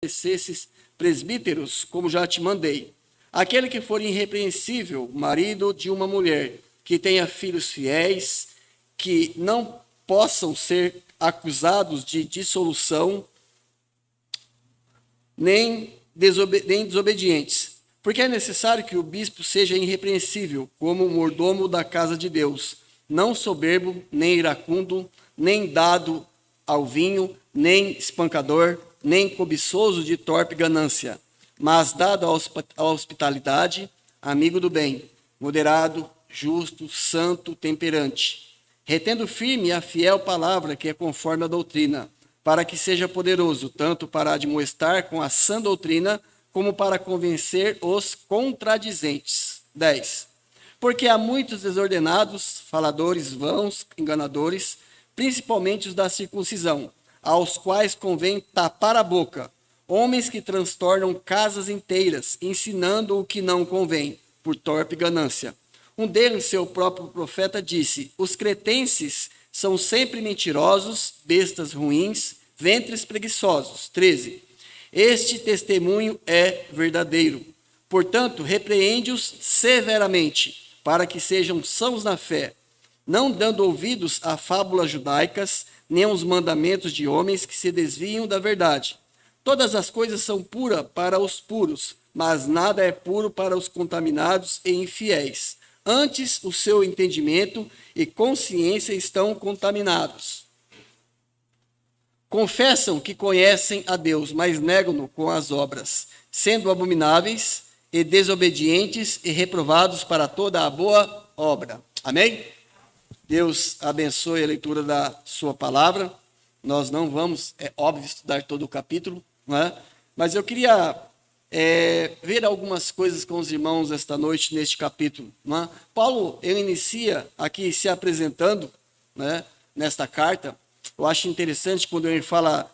esses presbíteros, como já te mandei. Aquele que for irrepreensível, marido de uma mulher, que tenha filhos fiéis, que não possam ser acusados de dissolução, nem desobedientes. Porque é necessário que o bispo seja irrepreensível, como mordomo da casa de Deus, não soberbo, nem iracundo, nem dado ao vinho, nem espancador, nem cobiçoso de torpe ganância, mas dado à hospitalidade, amigo do bem, moderado, justo, santo, temperante, retendo firme a fiel palavra que é conforme a doutrina, para que seja poderoso tanto para admoestar com a sã doutrina, como para convencer os contradizentes. 10. Porque há muitos desordenados, faladores vãos, enganadores, principalmente os da circuncisão, aos quais convém tapar a boca, homens que transtornam casas inteiras, ensinando o que não convém, por torpe ganância. Um deles, seu próprio profeta, disse: os cretenses são sempre mentirosos, bestas ruins, ventres preguiçosos. 13. Este testemunho é verdadeiro. Portanto, repreende-os severamente, para que sejam sãos na fé, não dando ouvidos a fábulas judaicas, nem aos mandamentos de homens que se desviam da verdade. Todas as coisas são puras para os puros, mas nada é puro para os contaminados e infiéis. Antes, o seu entendimento e consciência estão contaminados. Confessam que conhecem a Deus, mas negam-no com as obras, sendo abomináveis e desobedientes e reprovados para toda a boa obra. Amém? Deus abençoe a leitura da sua palavra. Nós não vamos, é óbvio, estudar todo o capítulo, não é? Mas eu queria ver algumas coisas com os irmãos esta noite, neste capítulo. Não é? Paulo, ele inicia aqui se apresentando, né, nesta carta. Eu acho interessante quando ele fala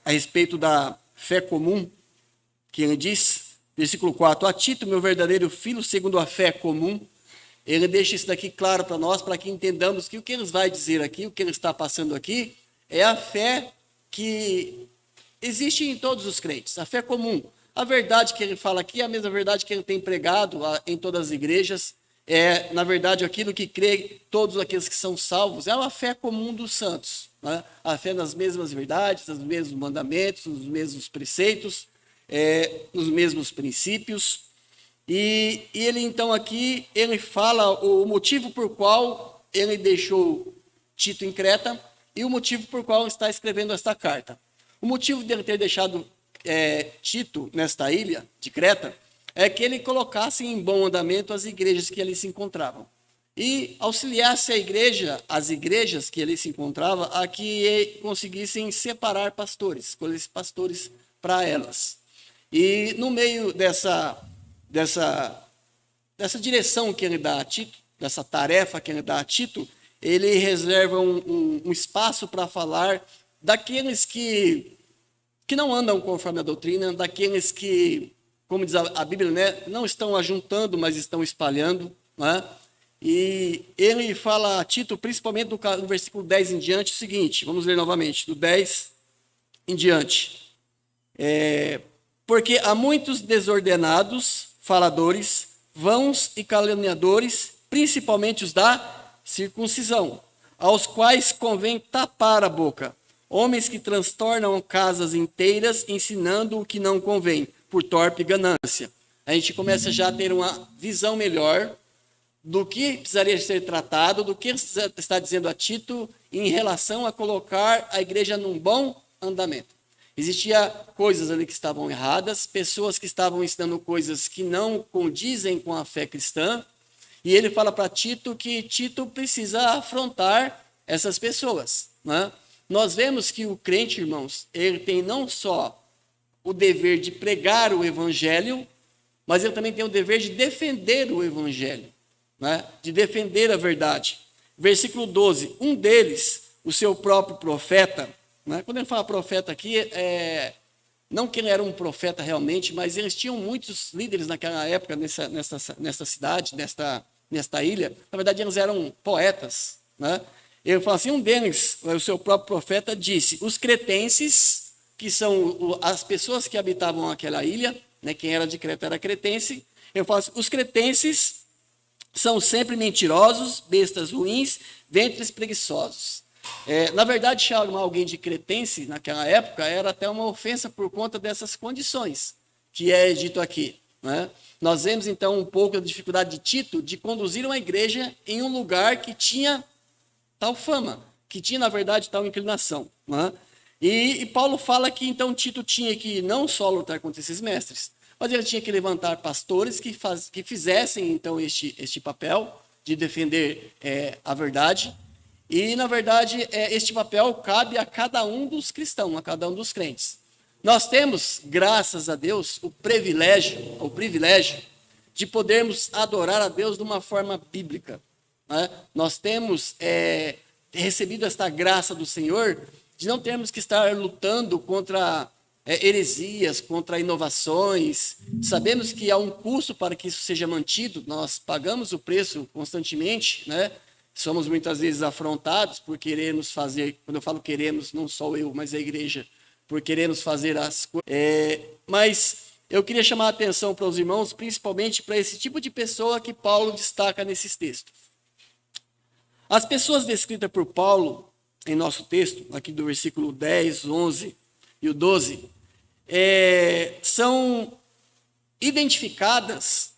a respeito da fé comum, que ele diz, versículo 4, a Tito, meu verdadeiro filho, segundo a fé comum. Ele deixa isso daqui claro para nós, para que entendamos que o que ele vai dizer aqui, o que ele está passando aqui, é a fé que existe em todos os crentes, a fé comum. A verdade que ele fala aqui é a mesma verdade que ele tem pregado em todas as igrejas, é, na verdade, aquilo que crê todos aqueles que são salvos, é a fé comum dos santos, né? A fé nas mesmas verdades, nos mesmos mandamentos, nos mesmos preceitos, nos mesmos princípios. E ele, então, aqui, ele fala o motivo por qual ele deixou Tito em Creta e o motivo por qual está escrevendo esta carta. O motivo dele ter deixado Tito nesta ilha de Creta é que ele colocasse em bom andamento as igrejas que ali se encontravam e auxiliasse as igrejas que ali se encontravam, a que conseguissem separar pastores, escolher pastores para elas. E no meio dessa direção que ele dá a Tito, dessa tarefa que ele dá a Tito, ele reserva um espaço para falar daqueles que não andam conforme a doutrina, daqueles que, como diz a Bíblia, né, não estão ajuntando, mas estão espalhando. Né? E ele fala a Tito, principalmente no versículo 10 em diante, o seguinte, vamos ler novamente, do 10 em diante. Porque há muitos desordenados, faladores, vãos e caluniadores, principalmente os da circuncisão, aos quais convém tapar a boca, homens que transtornam casas inteiras, ensinando o que não convém, por torpe ganância. A gente começa já a ter uma visão melhor do que precisaria ser tratado, do que está dizendo a Tito em relação a colocar a igreja num bom andamento. Existia coisas ali que estavam erradas, pessoas que estavam ensinando coisas que não condizem com a fé cristã, e ele fala para Tito que Tito precisa afrontar essas pessoas. Né? Nós vemos que o crente, irmãos, ele tem não só o dever de pregar o evangelho, mas ele também tem o dever de defender o evangelho, né? De defender a verdade. Versículo 12, um deles, o seu próprio profeta, né? Quando ele fala profeta aqui, não que ele era um profeta realmente, mas eles tinham muitos líderes naquela época, nessa cidade, nesta ilha. Na verdade, eles eram poetas. Né? Ele fala assim, um deles, o seu próprio profeta, disse, os cretenses, que são as pessoas que habitavam aquela ilha, né? Quem era de Creta era cretense. Eu falo assim, os cretenses são sempre mentirosos, bestas ruins, ventres preguiçosos. Na verdade, chamar alguém de cretense naquela época era até uma ofensa por conta dessas condições que é dito aqui, né? Nós vemos então um pouco da dificuldade de Tito de conduzir uma igreja em um lugar que tinha tal fama, que tinha na verdade tal inclinação, né? E Paulo fala que então Tito tinha que não só lutar contra esses mestres, mas ele tinha que levantar pastores que fizessem então este papel de defender a verdade. E, na verdade, este papel cabe a cada um dos cristãos, a cada um dos crentes. Nós temos, graças a Deus, o privilégio de podermos adorar a Deus de uma forma bíblica, né? Nós temos recebido esta graça do Senhor de não termos que estar lutando contra heresias, contra inovações. Sabemos que há um custo para que isso seja mantido, nós pagamos o preço constantemente, né? Somos muitas vezes afrontados por querermos fazer, quando eu falo queremos, não só eu, mas a igreja, por querermos fazer as coisas. Mas eu queria chamar a atenção para os irmãos, principalmente para esse tipo de pessoa que Paulo destaca nesses textos. As pessoas descritas por Paulo em nosso texto, aqui do versículo 10, 11 e o 12, são identificadas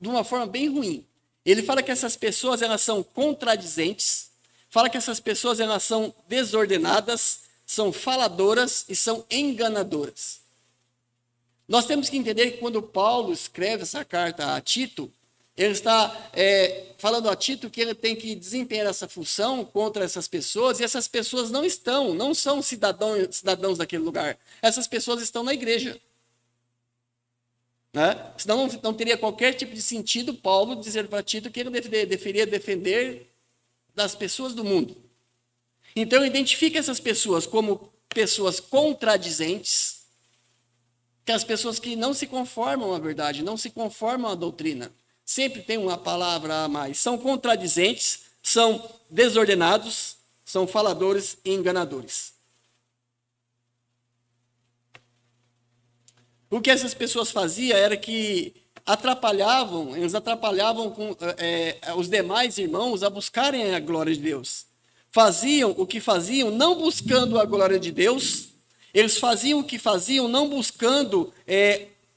de uma forma bem ruim. Ele fala que essas pessoas elas são contradizentes, fala que essas pessoas elas são desordenadas, são faladoras e são enganadoras. Nós temos que entender que quando Paulo escreve essa carta a Tito, ele está falando a Tito que ele tem que desempenhar essa função contra essas pessoas, e essas pessoas não são cidadãos daquele lugar. Essas pessoas estão na igreja. Né? Senão não teria qualquer tipo de sentido Paulo dizer para Tito que ele deveria defender das pessoas do mundo. Então, identifica essas pessoas como pessoas contradizentes, que as pessoas que não se conformam à verdade, não se conformam à doutrina. Sempre tem uma palavra a mais. São contradizentes, são desordenados, são faladores e enganadores. O que essas pessoas faziam era que eles atrapalhavam com, os demais irmãos a buscarem a glória de Deus. Faziam o que faziam não buscando a glória de Deus, eles faziam o que faziam não buscando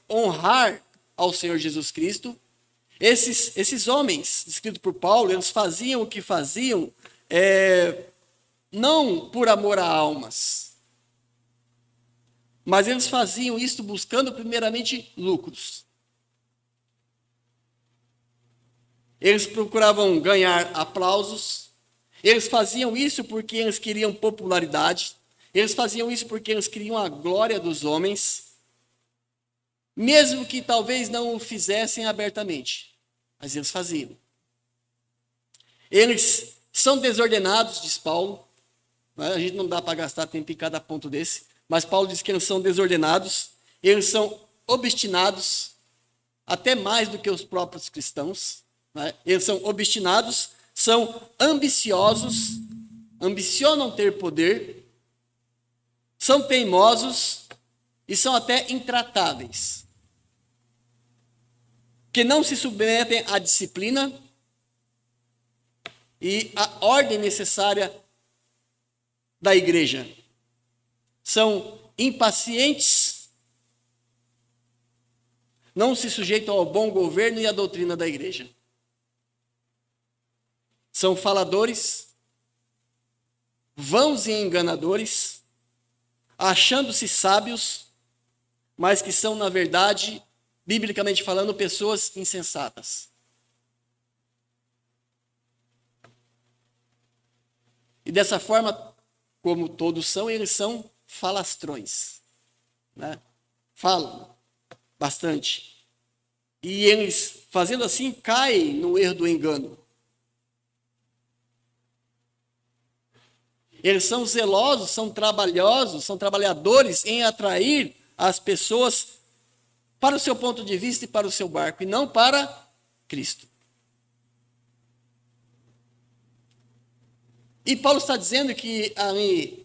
honrar ao Senhor Jesus Cristo. Esses homens, descritos por Paulo, eles faziam o que faziam não por amor a almas, mas eles faziam isso buscando primeiramente lucros. Eles procuravam ganhar aplausos, eles faziam isso porque eles queriam popularidade, eles faziam isso porque eles queriam a glória dos homens, mesmo que talvez não o fizessem abertamente, mas eles faziam. Eles são desordenados, diz Paulo, a gente não dá para gastar tempo em cada ponto desse, mas Paulo diz que eles são desordenados, eles são obstinados, até mais do que os próprios cristãos, né? Eles são obstinados, são ambiciosos, ambicionam ter poder, são teimosos e são até intratáveis, que não se submetem à disciplina e à ordem necessária da igreja. São impacientes, não se sujeitam ao bom governo e à doutrina da igreja. São faladores, vãos e enganadores, achando-se sábios, mas que são, na verdade, biblicamente falando, pessoas insensatas. E dessa forma, como todos são, eles são falastrões, né? Falam bastante. E eles, fazendo assim, caem no erro do engano. Eles são zelosos, são trabalhosos, são trabalhadores em atrair as pessoas para o seu ponto de vista e para o seu barco, e não para Cristo. E Paulo está dizendo que ali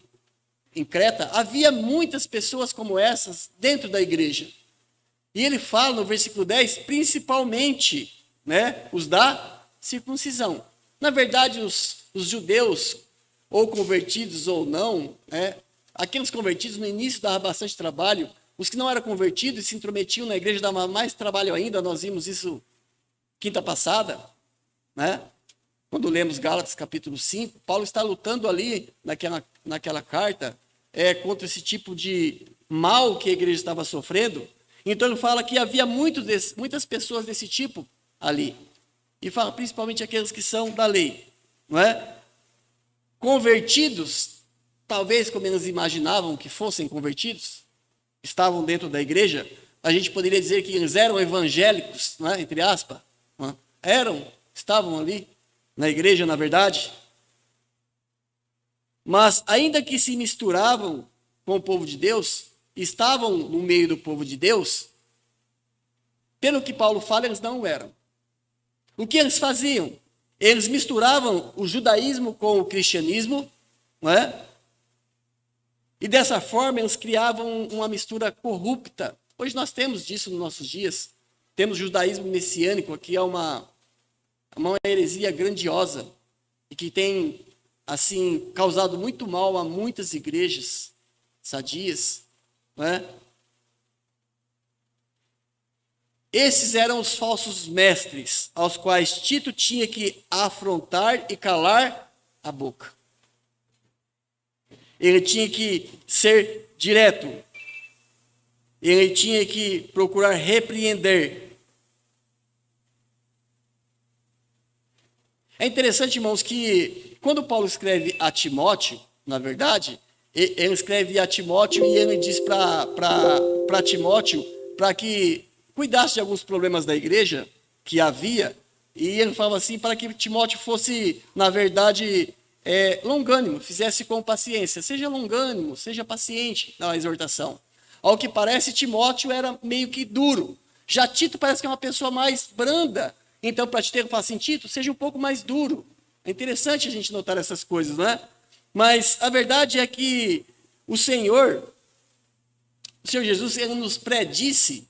em Creta, havia muitas pessoas como essas dentro da igreja. E ele fala no versículo 10, principalmente, né, os da circuncisão. Na verdade, os judeus, ou convertidos ou não, né, aqueles convertidos no início dava bastante trabalho, os que não eram convertidos e se intrometiam na igreja dava mais trabalho ainda, nós vimos isso quinta passada, né? Quando lemos Gálatas capítulo 5, Paulo está lutando ali naquela carta contra esse tipo de mal que a igreja estava sofrendo. Então ele fala que havia muitas pessoas desse tipo ali. E fala principalmente aqueles que são da lei, não é? Convertidos, talvez como eles imaginavam que fossem convertidos, estavam dentro da igreja, a gente poderia dizer que eles eram evangélicos, não é? Entre aspas, não é? Estavam ali na igreja, na verdade. Mas ainda que se misturavam com o povo de Deus, estavam no meio do povo de Deus, pelo que Paulo fala, eles não eram. O que eles faziam? Eles misturavam o judaísmo com o cristianismo, não é? E dessa forma eles criavam uma mistura corrupta. Hoje nós temos disso nos nossos dias. Temos judaísmo messiânico, que é uma heresia grandiosa e que tem, assim, causado muito mal a muitas igrejas sadias, não é? Esses eram os falsos mestres, aos quais Tito tinha que afrontar e calar a boca. Ele tinha que ser direto. Ele tinha que procurar repreender. É interessante, irmãos, que quando Paulo escreve a Timóteo, na verdade, ele escreve a Timóteo e ele diz para Timóteo para que cuidasse de alguns problemas da igreja que havia, e ele falava assim, para que Timóteo fosse, na verdade, longânimo, fizesse com paciência. Seja longânimo, seja paciente na exortação. Ao que parece, Timóteo era meio que duro. Já Tito parece que é uma pessoa mais branda. Então, para Tito, ele fala assim, Tito, seja um pouco mais duro. É interessante a gente notar essas coisas, não é? Mas a verdade é que o Senhor Jesus, ele nos predisse,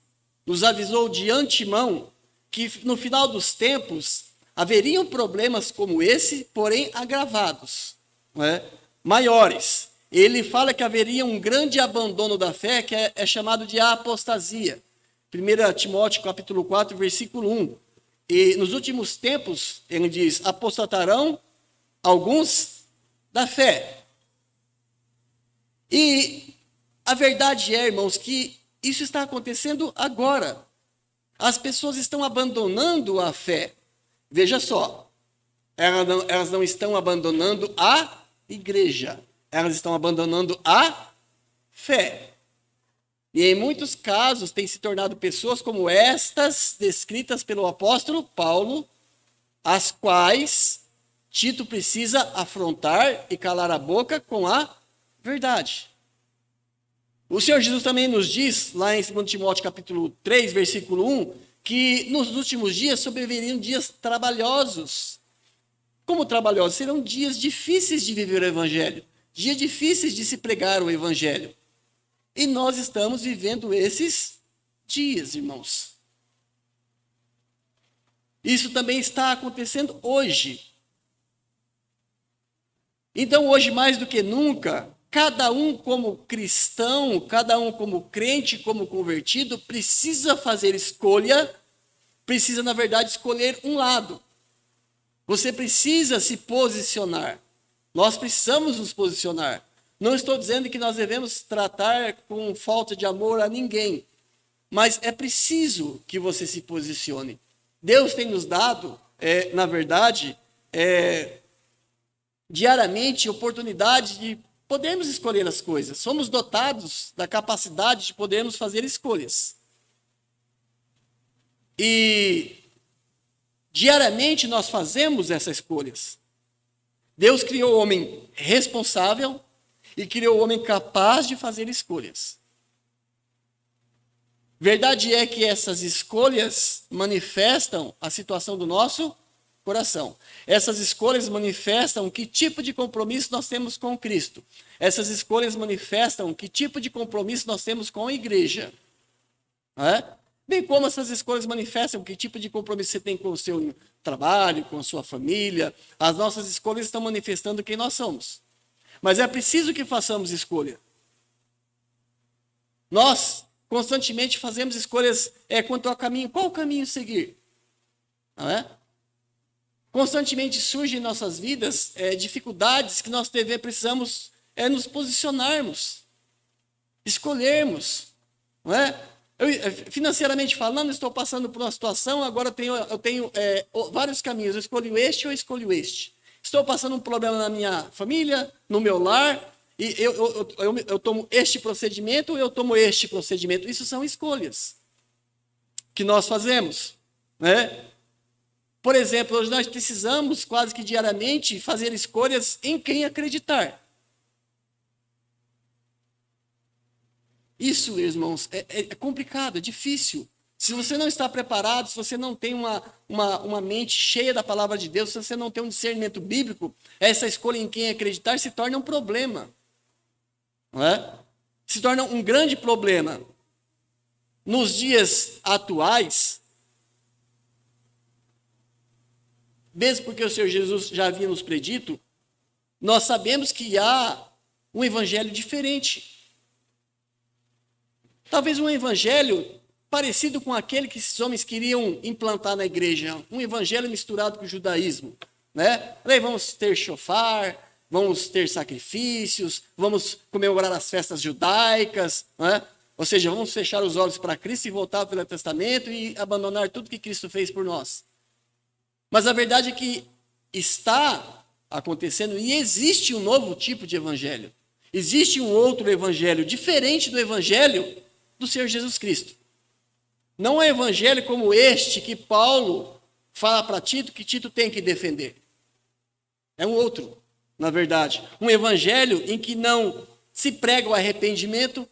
nos avisou de antemão que no final dos tempos haveriam problemas como esse, porém agravados, não é? Maiores. Ele fala que haveria um grande abandono da fé, que é chamado de apostasia. 1 Timóteo capítulo 4, versículo 1. E nos últimos tempos, ele diz, apostatarão alguns da fé. E a verdade é, irmãos, que isso está acontecendo agora. As pessoas estão abandonando a fé. Veja só, elas não estão abandonando a igreja, elas estão abandonando a fé. E em muitos casos têm se tornado pessoas como estas descritas pelo apóstolo Paulo, as quais Tito precisa afrontar e calar a boca com a verdade. O Senhor Jesus também nos diz, lá em 2 Timóteo capítulo 3, versículo 1, que nos últimos dias sobreviriam dias trabalhosos. Como trabalhosos? Serão dias difíceis de viver o evangelho, dias difíceis de se pregar o evangelho. E nós estamos vivendo esses dias, irmãos. Isso também está acontecendo hoje. Então, hoje mais do que nunca, cada um como cristão, cada um como crente, como convertido, precisa fazer escolha, precisa, na verdade, escolher um lado. Você precisa se posicionar. Nós precisamos nos posicionar. Não estou dizendo que nós devemos tratar com falta de amor a ninguém, mas é preciso que você se posicione. Deus tem nos dado, na verdade, diariamente oportunidade de podermos escolher as coisas. Somos dotados da capacidade de podermos fazer escolhas. E diariamente nós fazemos essas escolhas. Deus criou o homem responsável e criou o homem capaz de fazer escolhas. Verdade é que essas escolhas manifestam a situação do nosso coração. Essas escolhas manifestam que tipo de compromisso nós temos com Cristo. Essas escolhas manifestam que tipo de compromisso nós temos com a igreja. Não é? Bem como essas escolhas manifestam que tipo de compromisso você tem com o seu trabalho, com a sua família. As nossas escolhas estão manifestando quem nós somos. Mas é preciso que façamos escolha. Nós constantemente fazemos escolhas quanto ao caminho. Qual caminho seguir? Não é? Constantemente surgem em nossas vidas dificuldades que nós precisamos nos posicionarmos, escolhermos. Não é? Financeiramente falando, estou passando por uma situação, agora eu tenho vários caminhos. Eu escolho este ou eu escolho este. Estou passando um problema na minha família, no meu lar, e eu tomo este procedimento ou eu tomo este procedimento. Isso são escolhas que nós fazemos. Né? Por exemplo, hoje nós precisamos quase que diariamente fazer escolhas em quem acreditar. Isso, irmãos, é complicado, é difícil. Se você não está preparado, se você não tem uma mente cheia da palavra de Deus, se você não tem um discernimento bíblico, essa escolha em quem acreditar se torna um problema. Não é? Se torna um grande problema. Nos dias atuais, mesmo porque o Senhor Jesus já havia nos predito, nós sabemos que há um evangelho diferente. Talvez um evangelho parecido com aquele que esses homens queriam implantar na igreja. Um evangelho misturado com o judaísmo. Né? Aí vamos ter shofar, vamos ter sacrifícios, vamos comemorar as festas judaicas. Né? Ou seja, vamos fechar os olhos para Cristo e voltar ao Velho Testamento e abandonar tudo que Cristo fez por nós. Mas a verdade é que está acontecendo e existe um novo tipo de evangelho. Existe um outro evangelho diferente do evangelho do Senhor Jesus Cristo. Não é evangelho como este que Paulo fala para Tito que Tito tem que defender. É um outro, na verdade. Um evangelho em que não se prega o arrependimento.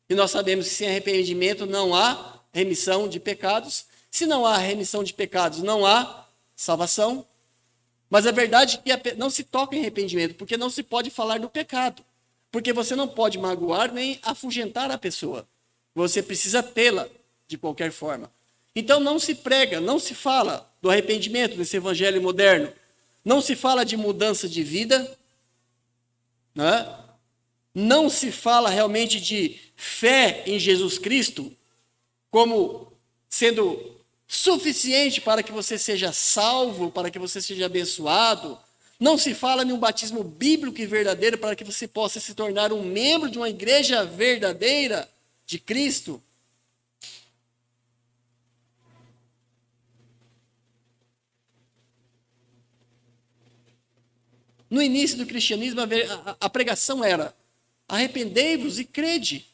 E nós sabemos que sem arrependimento não há remissão de pecados. Se não há remissão de pecados, não há salvação. Mas a verdade é que não se toca em arrependimento, porque não se pode falar do pecado. Porque você não pode magoar nem afugentar a pessoa. Você precisa tê-la de qualquer forma. Então não se prega, não se fala do arrependimento nesse evangelho moderno. Não se fala de mudança de vida. Né? Não se fala realmente de fé em Jesus Cristo como sendo suficiente para que você seja salvo, para que você seja abençoado. Não se fala em um batismo bíblico e verdadeiro para que você possa se tornar um membro de uma igreja verdadeira de Cristo. No início do cristianismo, a pregação era: arrependei-vos e crede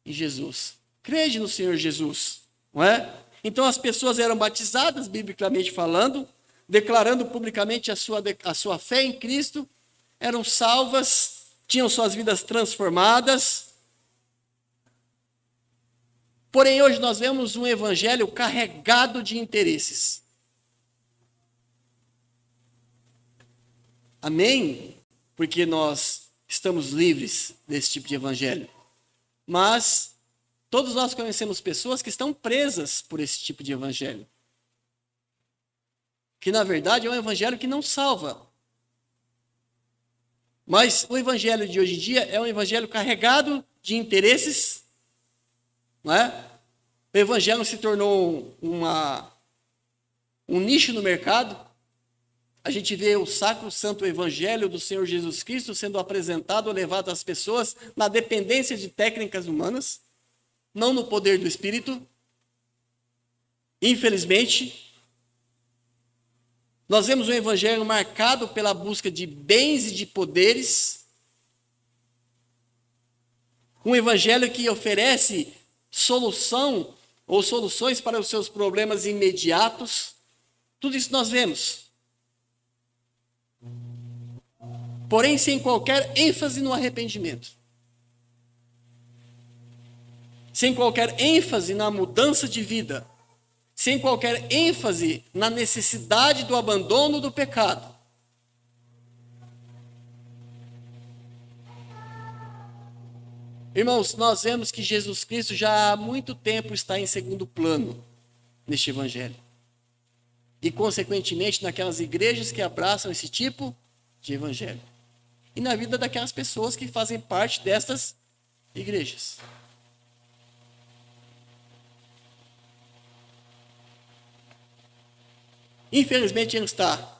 em Jesus. Crede no Senhor Jesus. Não é? Então as pessoas eram batizadas, biblicamente falando, declarando publicamente a sua fé em Cristo, eram salvas, tinham suas vidas transformadas. Porém, hoje nós vemos um evangelho carregado de interesses. Amém? Porque nós estamos livres desse tipo de evangelho. Mas todos nós conhecemos pessoas que estão presas por esse tipo de evangelho. Que na verdade é um evangelho que não salva. Mas o evangelho de hoje em dia é um evangelho carregado de interesses. Não é? O evangelho se tornou um nicho no mercado. A gente vê o sacro santo evangelho do Senhor Jesus Cristo sendo apresentado, levado às pessoas na dependência de técnicas humanas, não no poder do Espírito. Infelizmente, nós vemos um evangelho marcado pela busca de bens e de poderes. Um evangelho que oferece solução ou soluções para os seus problemas imediatos. Tudo isso nós vemos. Porém, sem qualquer ênfase no arrependimento. Sem qualquer ênfase na mudança de vida. sem qualquer ênfase na necessidade do abandono do pecado. Irmãos, nós vemos que Jesus Cristo já há muito tempo está em segundo plano neste evangelho. E, consequentemente, naquelas igrejas que abraçam esse tipo de evangelho. E na vida daquelas pessoas que fazem parte destas igrejas. Infelizmente, ele está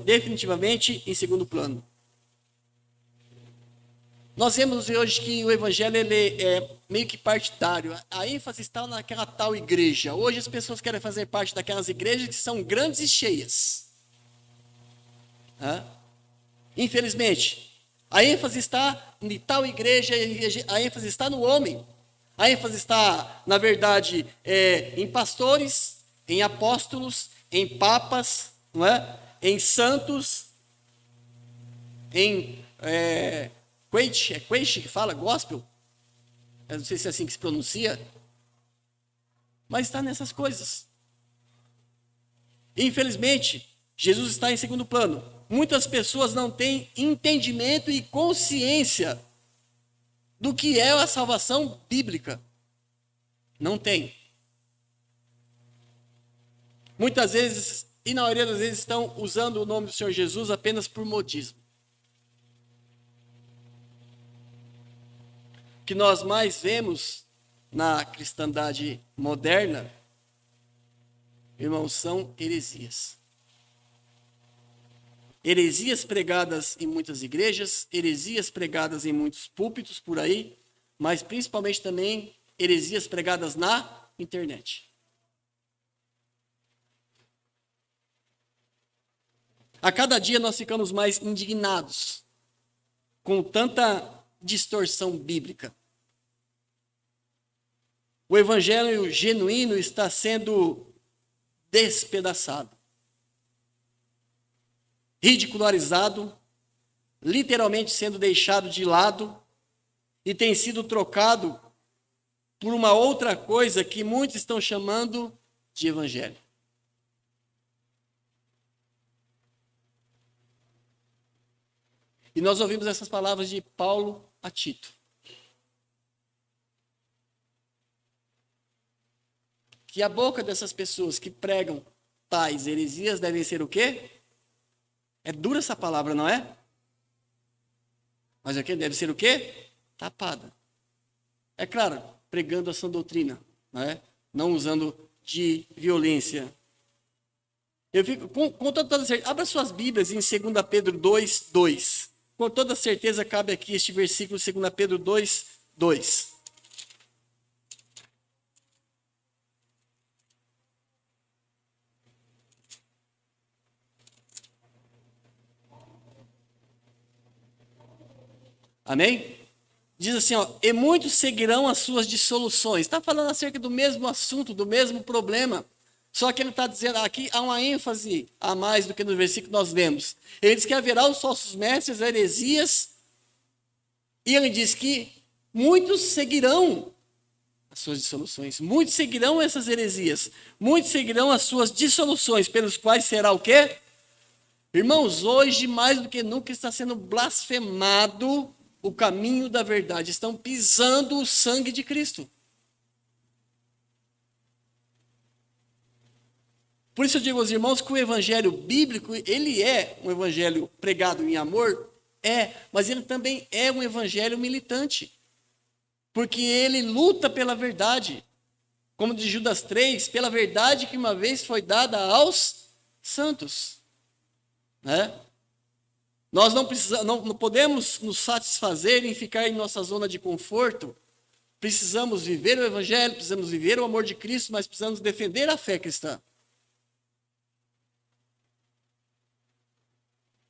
definitivamente em segundo plano. Nós vemos hoje que o evangelho ele é meio que partidário. A ênfase está naquela tal igreja. Hoje as pessoas querem fazer parte daquelas igrejas que são grandes e cheias. Infelizmente, a ênfase está em tal igreja, a ênfase está no homem. A ênfase está, na verdade, em pastores, em apóstolos, em papas, não é? Em santos, em Queixe que fala, gospel? Eu não sei se é assim que se pronuncia. Mas está nessas coisas. Infelizmente, Jesus está em segundo plano. Muitas pessoas não têm entendimento e consciência do que é a salvação bíblica. Não tem. Muitas vezes, e na maioria das vezes, estão usando o nome do Senhor Jesus apenas por modismo. O que nós mais vemos na cristandade moderna, irmãos, são heresias. Heresias pregadas em muitas igrejas, heresias pregadas em muitos púlpitos por aí, mas principalmente também heresias pregadas na internet. A cada dia nós ficamos mais indignados com tanta distorção bíblica. O evangelho genuíno está sendo despedaçado, ridicularizado, literalmente sendo deixado de lado e tem sido trocado por uma outra coisa que muitos estão chamando de evangelho. E nós ouvimos essas palavras de Paulo a Tito. Que a boca dessas pessoas que pregam tais heresias devem ser o quê? É dura essa palavra, não é? Mas o quê? Deve ser o quê? Tapada. É claro, pregando a sã doutrina, não é? Não usando de violência. Eu fico com toda certeza. Abra suas Bíblias em 2 Pedro 2, 2. Com toda certeza cabe aqui este versículo, 2 Pedro 2, 2. Amém? Diz assim, e muitos seguirão as suas dissoluções. Está falando acerca do mesmo assunto, do mesmo problema. Só que ele está dizendo, aqui há uma ênfase a mais do que no versículo que nós lemos. Ele diz que haverá os falsos mestres, heresias, e ele diz que muitos seguirão as suas dissoluções. Muitos seguirão essas heresias. Muitos seguirão as suas dissoluções, pelos quais será o quê? Irmãos, hoje mais do que nunca está sendo blasfemado o caminho da verdade. Estão pisando o sangue de Cristo. Por isso eu digo aos irmãos que o evangelho bíblico, ele é um evangelho pregado em amor, mas ele também é um evangelho militante. Porque ele luta pela verdade. Como diz Judas 3, pela verdade que uma vez foi dada aos santos. Né? Nós não podemos nos satisfazer em ficar em nossa zona de conforto. Precisamos viver o evangelho, precisamos viver o amor de Cristo, mas precisamos defender a fé cristã.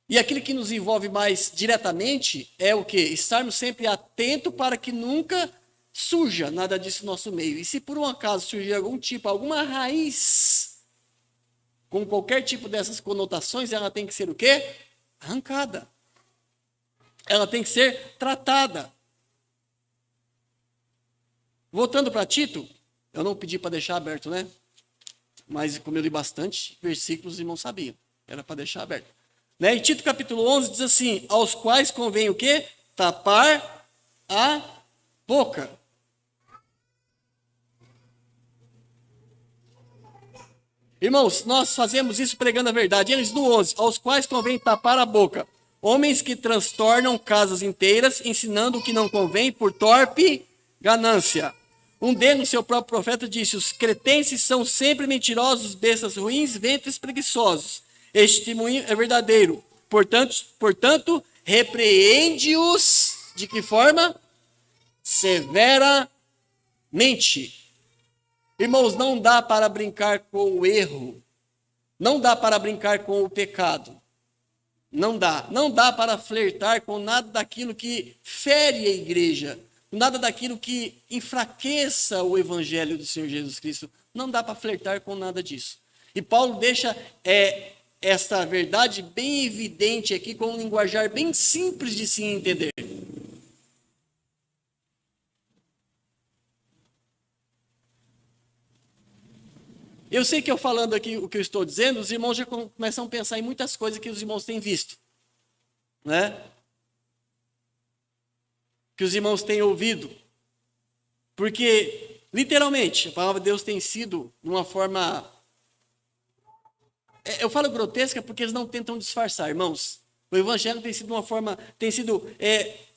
E aquilo que nos envolve mais diretamente é o quê? Estarmos sempre atentos para que nunca surja nada disso no nosso meio. E se por um acaso surgir alguma raiz, com qualquer tipo dessas conotações, ela tem que ser o quê? Arrancada. Ela tem que ser tratada. Voltando para Tito, Eu não pedi para deixar aberto, né? Mas como eu li bastante versículos, os irmãos sabiam. Era para deixar aberto. Né? Em Tito capítulo 11 diz assim, aos quais convém o quê? Tapar a boca. Irmãos, nós fazemos isso pregando a verdade. Eles no 11, aos quais convém tapar a boca. Homens que transtornam casas inteiras, ensinando o que não convém por torpe ganância. Um deles, seu próprio profeta, disse, os cretenses são sempre mentirosos, bestas ruins, ventres preguiçosos. Este testemunho é verdadeiro. Portanto, repreende-os de que forma? Severamente. Irmãos, não dá para brincar com o erro. Não dá para brincar com o pecado. Não dá. Não dá para flertar com nada daquilo que fere a igreja. Nada daquilo que enfraqueça o evangelho do Senhor Jesus Cristo. Não dá para flertar com nada disso. E Paulo deixa esta verdade bem evidente aqui, com um linguajar bem simples de se entender. Eu sei que eu falando aqui o que eu estou dizendo, os irmãos já começam a pensar em muitas coisas que os irmãos têm visto, né? Que os irmãos têm ouvido. Porque, literalmente, a palavra de Deus tem sido de uma forma... Eu falo grotesca porque eles não tentam disfarçar, irmãos. O evangelho tem sido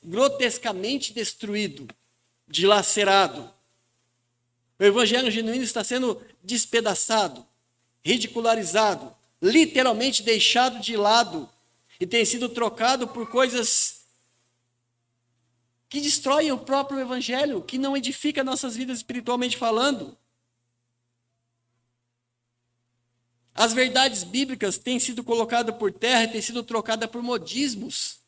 grotescamente destruído, dilacerado. O evangelho genuíno está sendo despedaçado, ridicularizado, literalmente deixado de lado e tem sido trocado por coisas que destroem o próprio evangelho, que não edifica nossas vidas espiritualmente falando. As verdades bíblicas têm sido colocadas por terra e têm sido trocadas por modismos.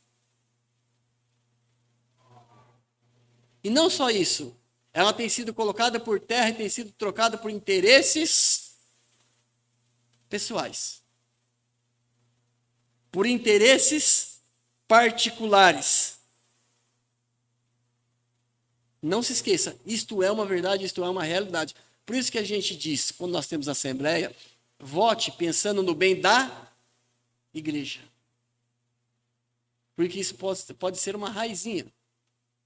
E não só isso. Ela tem sido colocada por terra e tem sido trocada por interesses pessoais. Por interesses particulares. Não se esqueça, isto é uma verdade, isto é uma realidade. Por isso que a gente diz, quando nós temos assembleia, vote pensando no bem da igreja. Porque isso pode ser uma raizinha,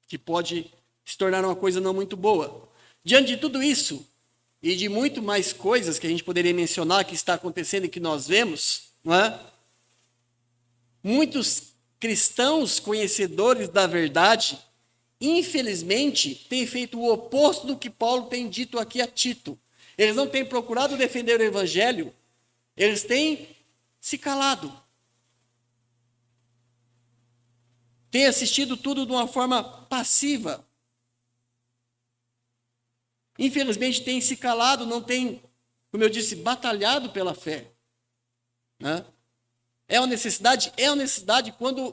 que pode se tornar uma coisa não muito boa. Diante de tudo isso, e de muito mais coisas que a gente poderia mencionar que está acontecendo e que nós vemos, não é? Muitos cristãos conhecedores da verdade, infelizmente, têm feito o oposto do que Paulo tem dito aqui a Tito. Eles não têm procurado defender o evangelho, eles têm se calado. Têm assistido tudo de uma forma passiva. Infelizmente tem se calado, não tem, como eu disse, batalhado pela fé. Né? É uma necessidade? É uma necessidade. Quando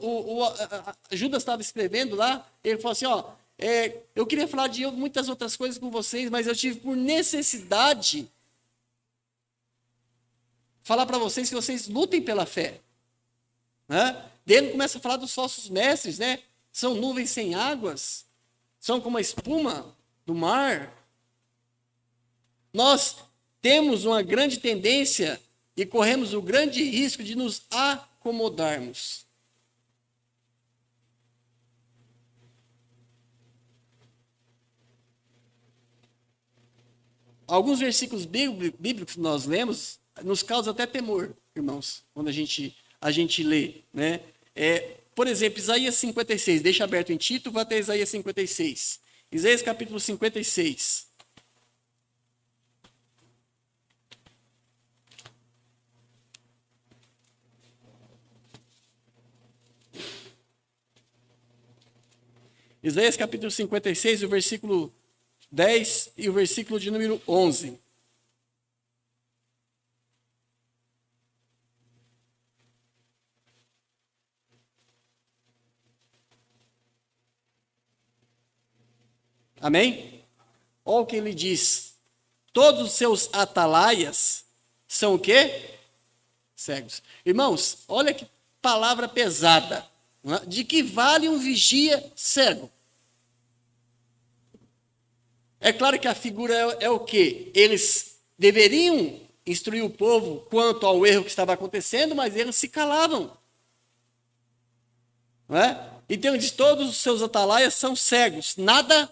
Judas estava escrevendo lá, ele falou assim, eu queria falar de muitas outras coisas com vocês, mas eu tive por necessidade falar para vocês que vocês lutem pela fé. Né? Daí ele começa a falar dos falsos mestres, né? São nuvens sem águas, são como a espuma do mar. Nós temos uma grande tendência e corremos o grande risco de nos acomodarmos. Alguns versículos bíblicos que nós lemos nos causam até temor, irmãos, quando a gente lê. Né? Por exemplo, Isaías 56, deixa aberto em Tito, vai até Isaías 56. Isaías capítulo 56. Isaías capítulo 56, o versículo 10 e o versículo de número 11. Amém? Olha o que ele diz. Todos os seus atalaias são o quê? Cegos. Irmãos, olha que palavra pesada. De que vale um vigia cego? É claro que a figura é o quê? Eles deveriam instruir o povo quanto ao erro que estava acontecendo, mas eles se calavam. Não é? Então ele diz, todos os seus atalaias são cegos, nada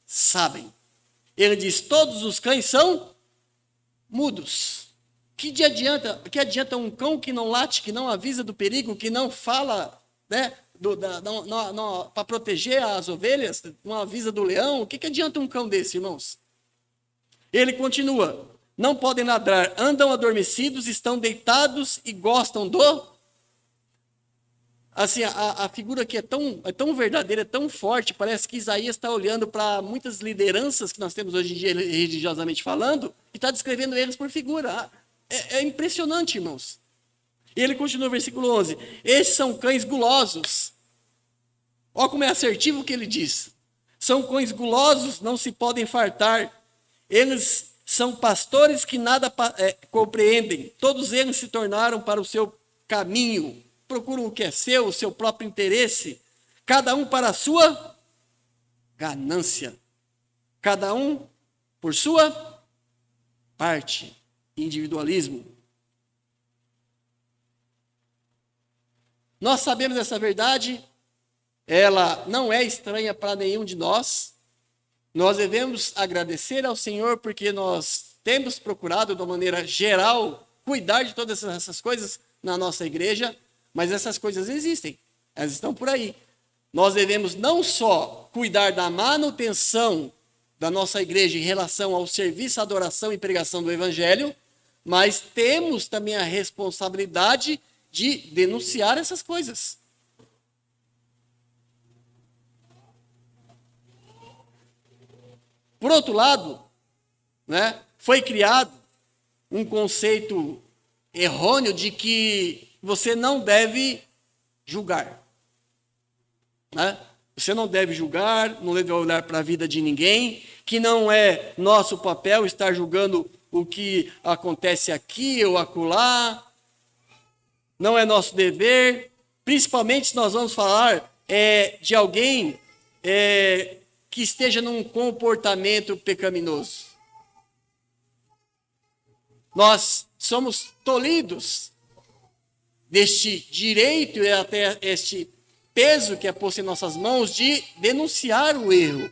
sabem. Ele diz, todos os cães são mudos. Que adianta um cão que não late, que não avisa do perigo, que não fala, né, para proteger as ovelhas, não avisa do leão? O que adianta um cão desse, irmãos? Ele continua, não podem ladrar, andam adormecidos, estão deitados e gostam do... Assim, a figura aqui é tão verdadeira, é tão forte, parece que Isaías está olhando para muitas lideranças que nós temos hoje em dia, religiosamente falando, e está descrevendo eles por figura. É impressionante, irmãos. E ele continua no versículo 11. Esses são cães gulosos. Olha como é assertivo o que ele diz. São cães gulosos, não se podem fartar. Eles são pastores que nada compreendem. Todos eles se tornaram para o seu caminho. Procuram o que é seu, o seu próprio interesse. Cada um para a sua ganância. Cada um por sua parte. Individualismo. Nós sabemos essa verdade, ela não é estranha para nenhum de nós. Nós devemos agradecer ao Senhor porque nós temos procurado, de uma maneira geral, cuidar de todas essas coisas na nossa igreja, mas essas coisas existem, elas estão por aí. Nós devemos não só cuidar da manutenção da nossa igreja em relação ao serviço, adoração e pregação do Evangelho, mas temos também a responsabilidade de denunciar essas coisas. Por outro lado, né, foi criado um conceito errôneo de que você não deve julgar. Né? Você não deve julgar, não deve olhar para a vida de ninguém, que não é nosso papel estar julgando o que acontece aqui ou acolá. Não é nosso dever, principalmente se nós vamos falar de alguém que esteja num comportamento pecaminoso. Nós somos tolhidos deste direito e até este peso que é posto em nossas mãos de denunciar o erro,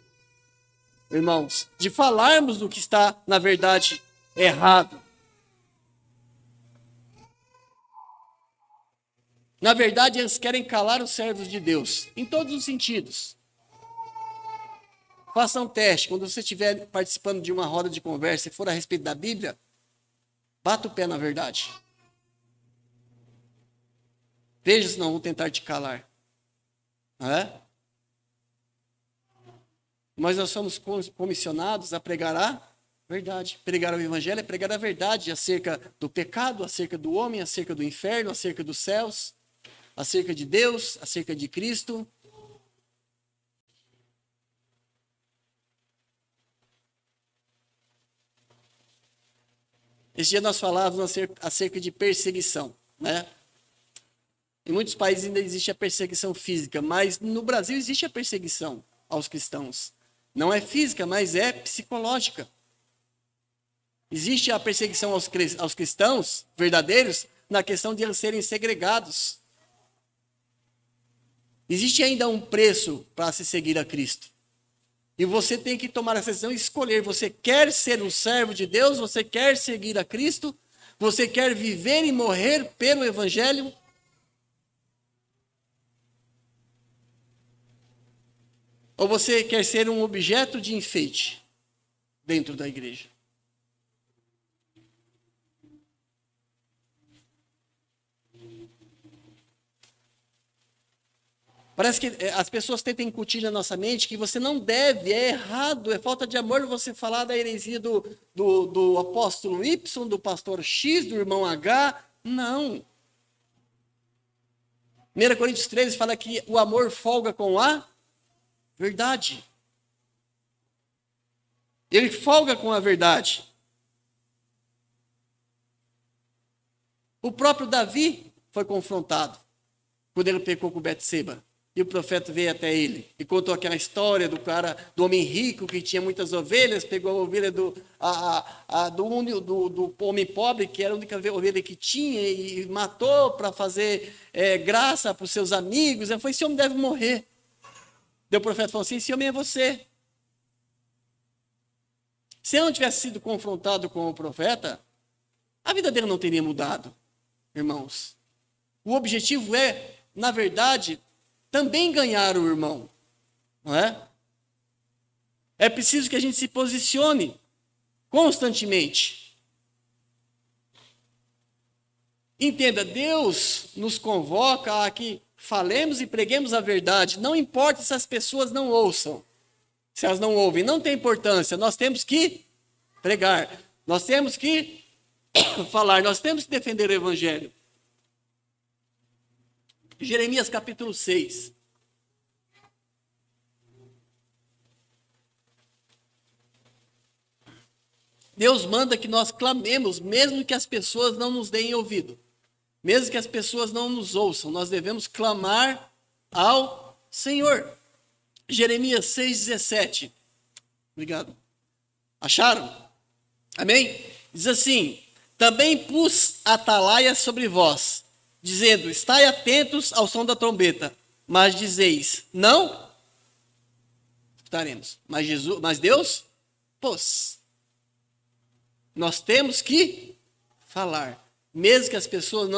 irmãos, de falarmos do que está, na verdade, errado. Na verdade, eles querem calar os servos de Deus, em todos os sentidos. Faça um teste, quando você estiver participando de uma roda de conversa e for a respeito da Bíblia, bata o pé na verdade. Veja se não vão tentar te calar. Não é? Mas nós somos comissionados a pregar a verdade. Pregar o Evangelho é pregar a verdade acerca do pecado, acerca do homem, acerca do inferno, acerca dos céus, acerca de Deus, acerca de Cristo. Esse dia nós falávamos acerca de perseguição, né? Em muitos países ainda existe a perseguição física, mas no Brasil existe a perseguição aos cristãos. Não é física, mas é psicológica. Existe a perseguição aos cristãos verdadeiros na questão de eles serem segregados. Existe ainda um preço para se seguir a Cristo. E você tem que tomar essa decisão e escolher. Você quer ser um servo de Deus? Você quer seguir a Cristo? Você quer viver e morrer pelo Evangelho? Ou você quer ser um objeto de enfeite dentro da igreja? Parece que as pessoas tentam incutir na nossa mente que você não deve, é errado, é falta de amor você falar da heresia do apóstolo Y, do pastor X, do irmão H. Não. 1 Coríntios 13 fala que o amor folga com a verdade. Ele folga com a verdade. O próprio Davi foi confrontado quando ele pecou com Betseba. E o profeta veio até ele e contou aquela história do cara, do homem rico que tinha muitas ovelhas, pegou a ovelha do homem pobre, que era a única ovelha que tinha, e matou para fazer graça para os seus amigos. Ele falou: esse homem deve morrer. Daí o profeta falou assim: esse homem é você. Se ele não tivesse sido confrontado com o profeta, a vida dele não teria mudado, irmãos. O objetivo é, na verdade, também ganhar o irmão, não é? É preciso que a gente se posicione constantemente. Entenda, Deus nos convoca a que falemos e preguemos a verdade. Não importa se as pessoas não ouçam. Se elas não ouvem, não tem importância. Nós temos que pregar. Nós temos que falar. Nós temos que defender o evangelho. Jeremias capítulo 6. Deus manda que nós clamemos, mesmo que as pessoas não nos deem ouvido. Mesmo que as pessoas não nos ouçam, nós devemos clamar ao Senhor. Jeremias 6,17. Obrigado. Acharam? Amém? Diz assim: também pus atalaia sobre vós, dizendo: estai atentos ao som da trombeta. Mas dizeis: não escutaremos. Mas Deus pôs. Nós temos que falar. Mesmo que as pessoas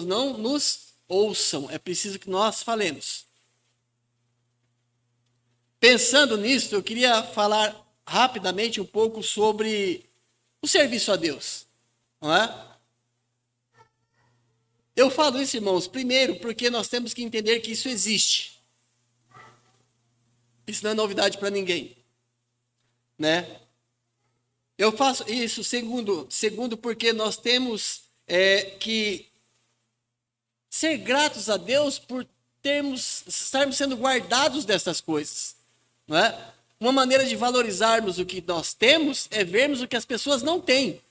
não nos ouçam, é preciso que nós falemos. Pensando nisso, eu queria falar rapidamente um pouco sobre o serviço a Deus. Não é? Eu falo isso, irmãos, primeiro porque nós temos que entender que isso existe. Isso não é novidade para ninguém. Né? Eu faço isso segundo porque nós temos que ser gratos a Deus por estarmos sendo guardados dessas coisas. Não é? Uma maneira de valorizarmos o que nós temos é vermos o que as pessoas não têm.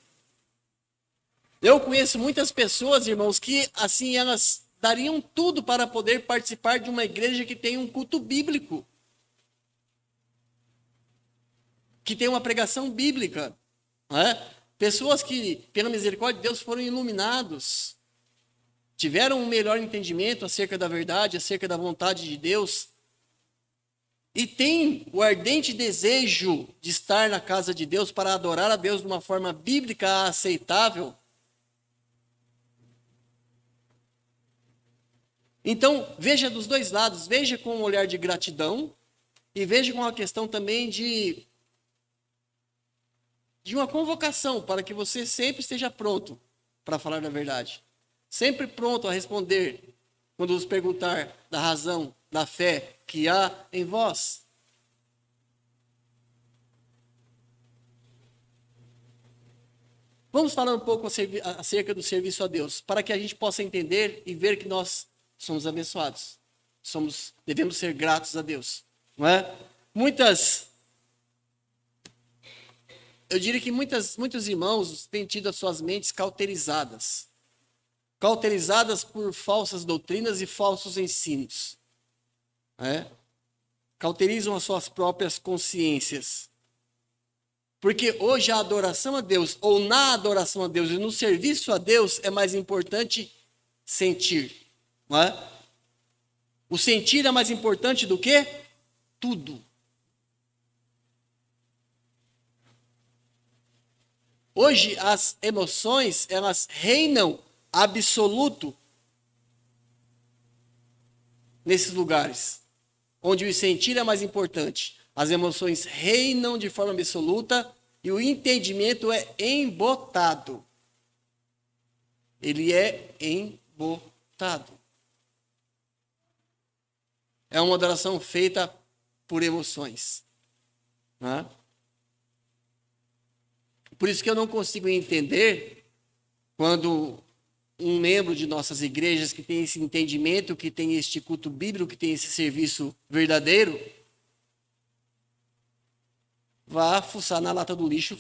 Eu conheço muitas pessoas, irmãos, que assim elas dariam tudo para poder participar de uma igreja que tem um culto bíblico, que tem uma pregação bíblica. Não é? Pessoas que, pela misericórdia de Deus, foram iluminados, tiveram um melhor entendimento acerca da verdade, acerca da vontade de Deus, e têm o ardente desejo de estar na casa de Deus para adorar a Deus de uma forma bíblica aceitável. Então, veja dos dois lados, veja com um olhar de gratidão e veja com uma questão também de uma convocação para que você sempre esteja pronto para falar da verdade. Sempre pronto a responder quando nos perguntar da razão, da fé que há em vós. Vamos falar um pouco acerca do serviço a Deus, para que a gente possa entender e ver que nós somos abençoados. Devemos ser gratos a Deus. Não é? Eu diria que muitos irmãos têm tido as suas mentes cauterizadas por falsas doutrinas e falsos ensinos. Cauterizam as suas próprias consciências. Porque hoje a adoração a Deus, ou na adoração a Deus e no serviço a Deus, é mais importante sentir. Não é? O sentir é mais importante do que tudo. Hoje as emoções, elas reinam absoluto nesses lugares, onde o sentir é mais importante. As emoções reinam de forma absoluta e o entendimento é embotado. Ele é embotado. É uma adoração feita por emoções. Não é? Por isso que eu não consigo entender quando um membro de nossas igrejas que tem esse entendimento, que tem este culto bíblico, que tem esse serviço verdadeiro, vá fuçar na lata do lixo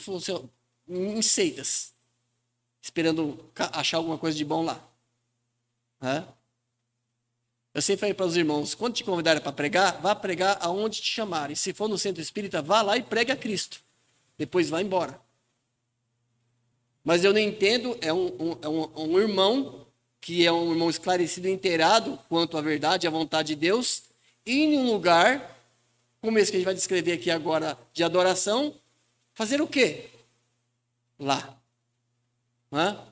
em seitas, esperando achar alguma coisa de bom lá. Eu sempre falei para os irmãos, quando te convidarem para pregar, vá pregar aonde te chamarem. Se for no centro espírita, vá lá e pregue a Cristo. Depois vá embora. Mas eu não entendo, um irmão, que é um irmão esclarecido e inteirado quanto à verdade e à vontade de Deus, ir em um lugar, como esse que a gente vai descrever aqui agora, de adoração, fazer o quê? Lá. Hã?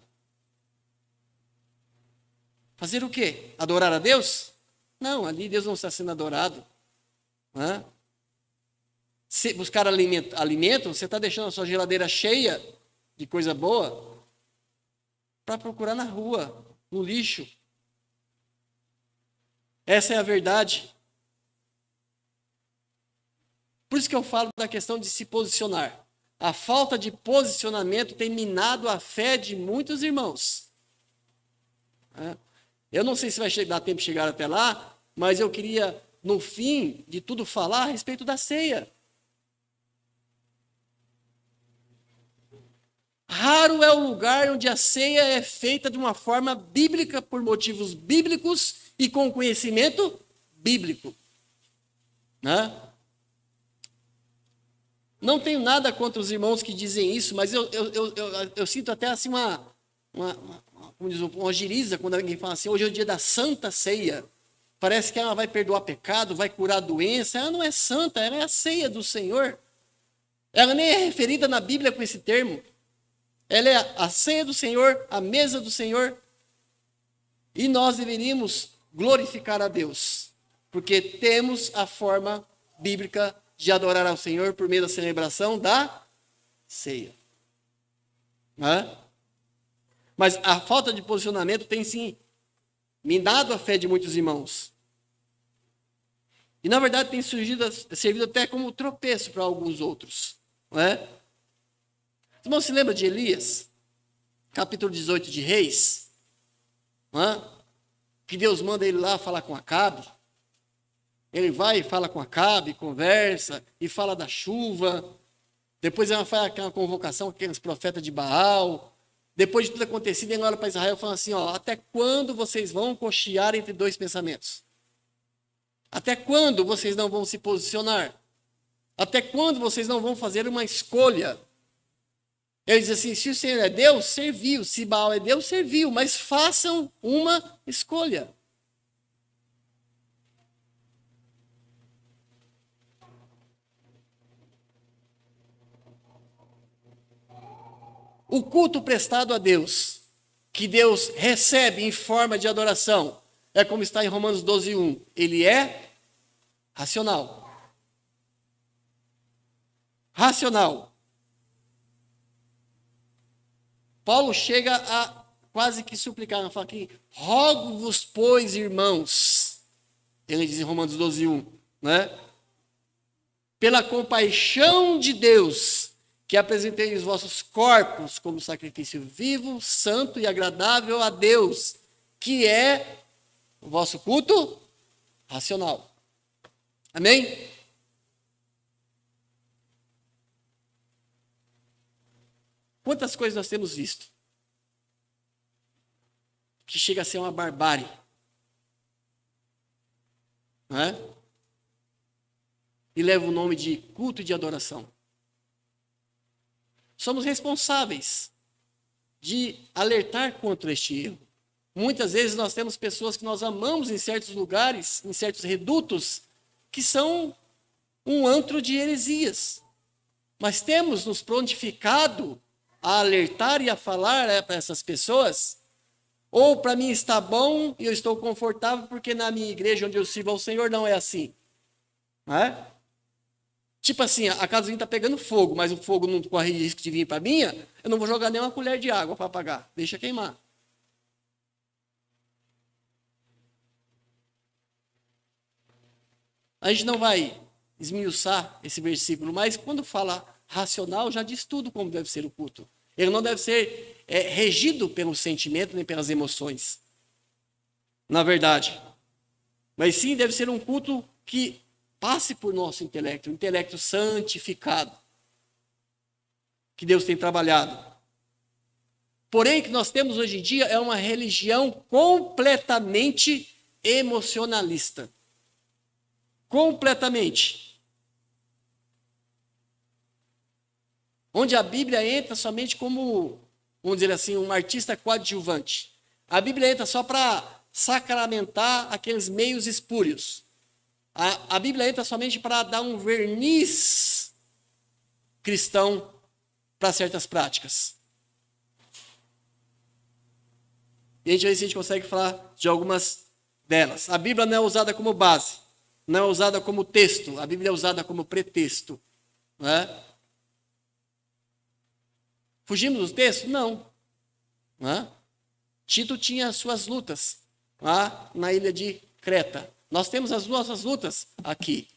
Fazer o quê? Adorar a Deus? Não, ali Deus não está sendo adorado. Hã? Se buscar alimento, você está deixando a sua geladeira cheia de coisa boa para procurar na rua, no lixo. Essa é a verdade. Por isso que eu falo da questão de se posicionar. A falta de posicionamento tem minado a fé de muitos irmãos. Eu não sei se vai dar tempo de chegar até lá, mas eu queria, no fim de tudo, falar a respeito da ceia. Raro é o lugar onde a ceia é feita de uma forma bíblica, por motivos bíblicos e com conhecimento bíblico. Né? Não tenho nada contra os irmãos que dizem isso, mas eu sinto até assim uma giriza quando alguém fala assim, hoje é o dia da Santa Ceia. Parece que ela vai perdoar pecado, vai curar doença. Ela não é santa, ela é a ceia do Senhor. Ela nem é referida na Bíblia com esse termo. Ela é a ceia do Senhor, a mesa do Senhor. E nós deveríamos glorificar a Deus, porque temos a forma bíblica de adorar ao Senhor por meio da celebração da ceia. Mas a falta de posicionamento tem sim minado a fé de muitos irmãos. E na verdade tem servido até como tropeço para alguns outros. Não é? Os irmãos se lembram de Elias? Capítulo 18 de Reis? Não é? Que Deus manda ele lá falar com Acabe. Ele vai e fala com Acabe, conversa, e fala da chuva. Depois ela faz aquela convocação com aqueles profetas de Baal. Depois de tudo acontecido, ele olha para Israel e fala assim, até quando vocês vão cochear entre dois pensamentos? Até quando vocês não vão se posicionar? Até quando vocês não vão fazer uma escolha? Ele diz assim, se o Senhor é Deus, serviu. Se Baal é Deus, serviu. Mas façam uma escolha. O culto prestado a Deus, que Deus recebe em forma de adoração, é como está em Romanos 12:1. Ele é racional. Racional. Paulo chega a quase que suplicar, não fala aqui, rogo-vos, pois, irmãos. Ele diz em Romanos 12:1, né? Pela compaixão de Deus, que apresentei os vossos corpos como sacrifício vivo, santo e agradável a Deus, que é o vosso culto racional. Amém? Quantas coisas nós temos visto que chega a ser uma barbárie, não é? E leva o nome de culto e de adoração. Somos responsáveis de alertar contra este erro. Muitas vezes nós temos pessoas que nós amamos em certos lugares, em certos redutos, que são um antro de heresias. Mas temos nos prontificado a alertar e a falar para essas pessoas, ou para mim está bom e eu estou confortável porque na minha igreja onde eu sirvo ao Senhor não é assim. Não é? Tipo assim, a casinha está pegando fogo, mas o fogo não corre risco de vir para a minha, eu não vou jogar nem uma colher de água para apagar, deixa queimar. A gente não vai esmiuçar esse versículo, mas quando fala racional, já diz tudo como deve ser o culto. Ele não deve ser regido pelo sentimento nem pelas emoções, na verdade. Mas sim deve ser um culto que passe por nosso intelecto, um intelecto santificado, que Deus tem trabalhado. Porém, o que nós temos hoje em dia é uma religião completamente emocionalista. Completamente. Onde a Bíblia entra somente como, vamos dizer assim, um artista coadjuvante. A Bíblia entra só para sacramentar aqueles meios espúrios. A Bíblia entra somente para dar um verniz cristão para certas práticas. E a gente vai ver se a gente consegue falar de algumas delas. A Bíblia não é usada como base, não é usada como texto, a Bíblia é usada como pretexto. Não é? Fugimos do texto? Não. Não é? Tito tinha suas lutas lá na ilha de Creta. Nós temos as nossas lutas aqui.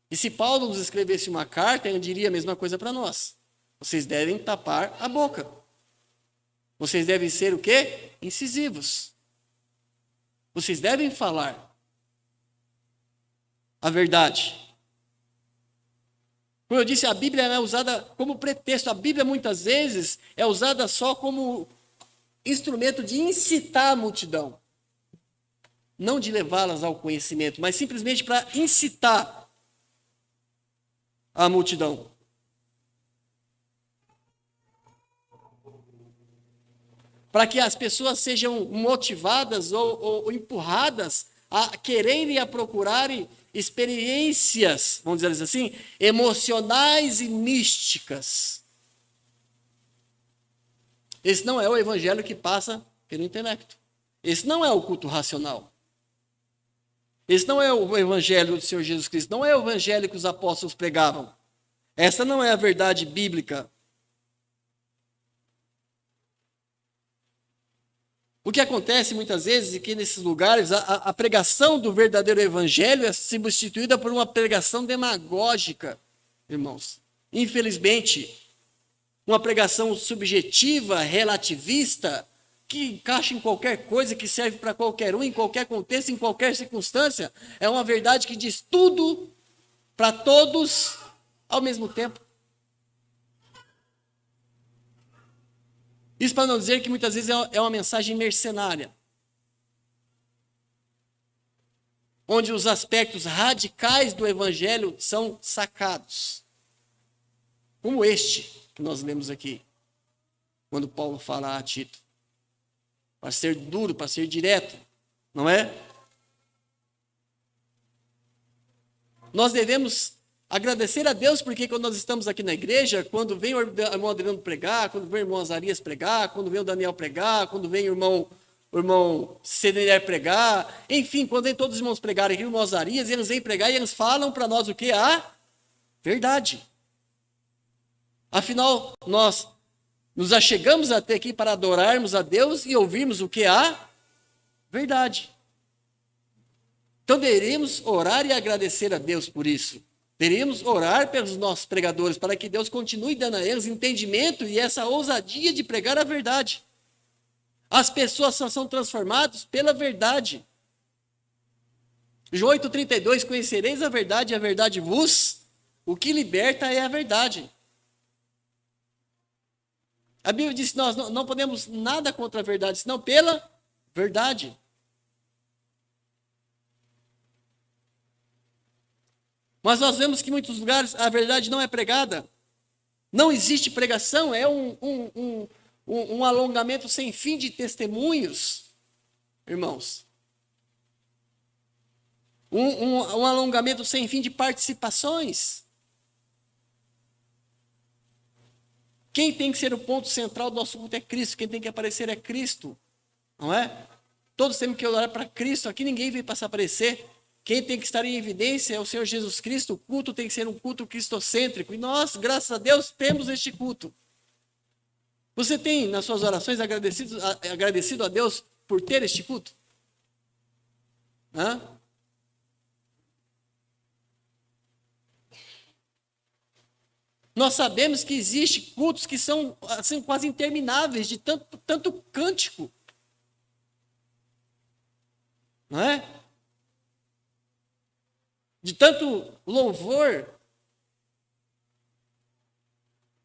E se Paulo nos escrevesse uma carta, ele diria a mesma coisa para nós. Vocês devem tapar a boca. Vocês devem ser o quê? Incisivos. Vocês devem falar a verdade. Como eu disse, a Bíblia é usada como pretexto. A Bíblia muitas vezes é usada só como instrumento de incitar a multidão. Não de levá-las ao conhecimento, mas simplesmente para incitar a multidão. Para que as pessoas sejam motivadas ou empurradas a quererem e a procurarem experiências, vamos dizer assim, emocionais e místicas. Esse não é o evangelho que passa pelo intelecto. Esse não é o culto racional. Esse não é o evangelho do Senhor Jesus Cristo. Não é o evangelho que os apóstolos pregavam. Essa não é a verdade bíblica. O que acontece muitas vezes é que nesses lugares a pregação do verdadeiro evangelho é substituída por uma pregação demagógica, irmãos. Infelizmente, uma pregação subjetiva, relativista, que encaixa em qualquer coisa, que serve para qualquer um, em qualquer contexto, em qualquer circunstância. É uma verdade que diz tudo para todos ao mesmo tempo. Isso para não dizer que muitas vezes é uma mensagem mercenária, onde os aspectos radicais do evangelho são sacados. Como este que nós lemos aqui, quando Paulo fala a Tito. Para ser duro, para ser direto, não é? Nós devemos agradecer a Deus, porque quando nós estamos aqui na igreja, quando vem o irmão Adriano pregar, quando vem o irmão Azarias pregar, quando vem o Daniel pregar, quando vem o irmão Cedenier pregar, enfim, quando vem todos os irmãos pregarem aqui, o irmão Azarias, eles vêm pregar e eles falam para nós o que? A verdade. Afinal, nós nos achegamos até aqui para adorarmos a Deus e ouvirmos o que? A verdade. Então, deveríamos orar e agradecer a Deus por isso. Deveríamos orar pelos nossos pregadores, para que Deus continue dando a eles entendimento e essa ousadia de pregar a verdade. As pessoas só são transformadas pela verdade. João 8,32, conhecereis a verdade e a verdade vos, o que liberta é a verdade. A Bíblia diz que nós não podemos nada contra a verdade, senão pela verdade. Mas nós vemos que em muitos lugares a verdade não é pregada. Não existe pregação, é um alongamento sem fim de testemunhos, irmãos. Um alongamento sem fim de participações. Quem tem que ser o ponto central do nosso culto é Cristo. Quem tem que aparecer é Cristo. Não é? Todos temos que olhar para Cristo. Aqui ninguém vem para se aparecer. Quem tem que estar em evidência é o Senhor Jesus Cristo. O culto tem que ser um culto cristocêntrico. E nós, graças a Deus, temos este culto. Você tem, nas suas orações, agradecido a Deus por ter este culto? Hã? Nós sabemos que existem cultos que são assim, quase intermináveis, de tanto cântico. Não é? De tanto louvor.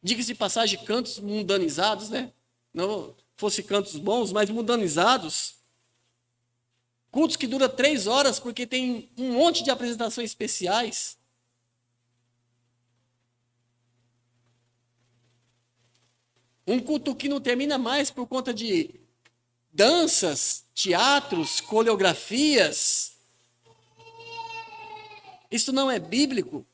Diga-se de passagem, cantos mundanizados, né? Não fosse cantos bons, mas mundanizados. Cultos que duram 3 horas porque tem um monte de apresentações especiais. Um culto que não termina mais por conta de danças, teatros, coreografias. Isso não é bíblico.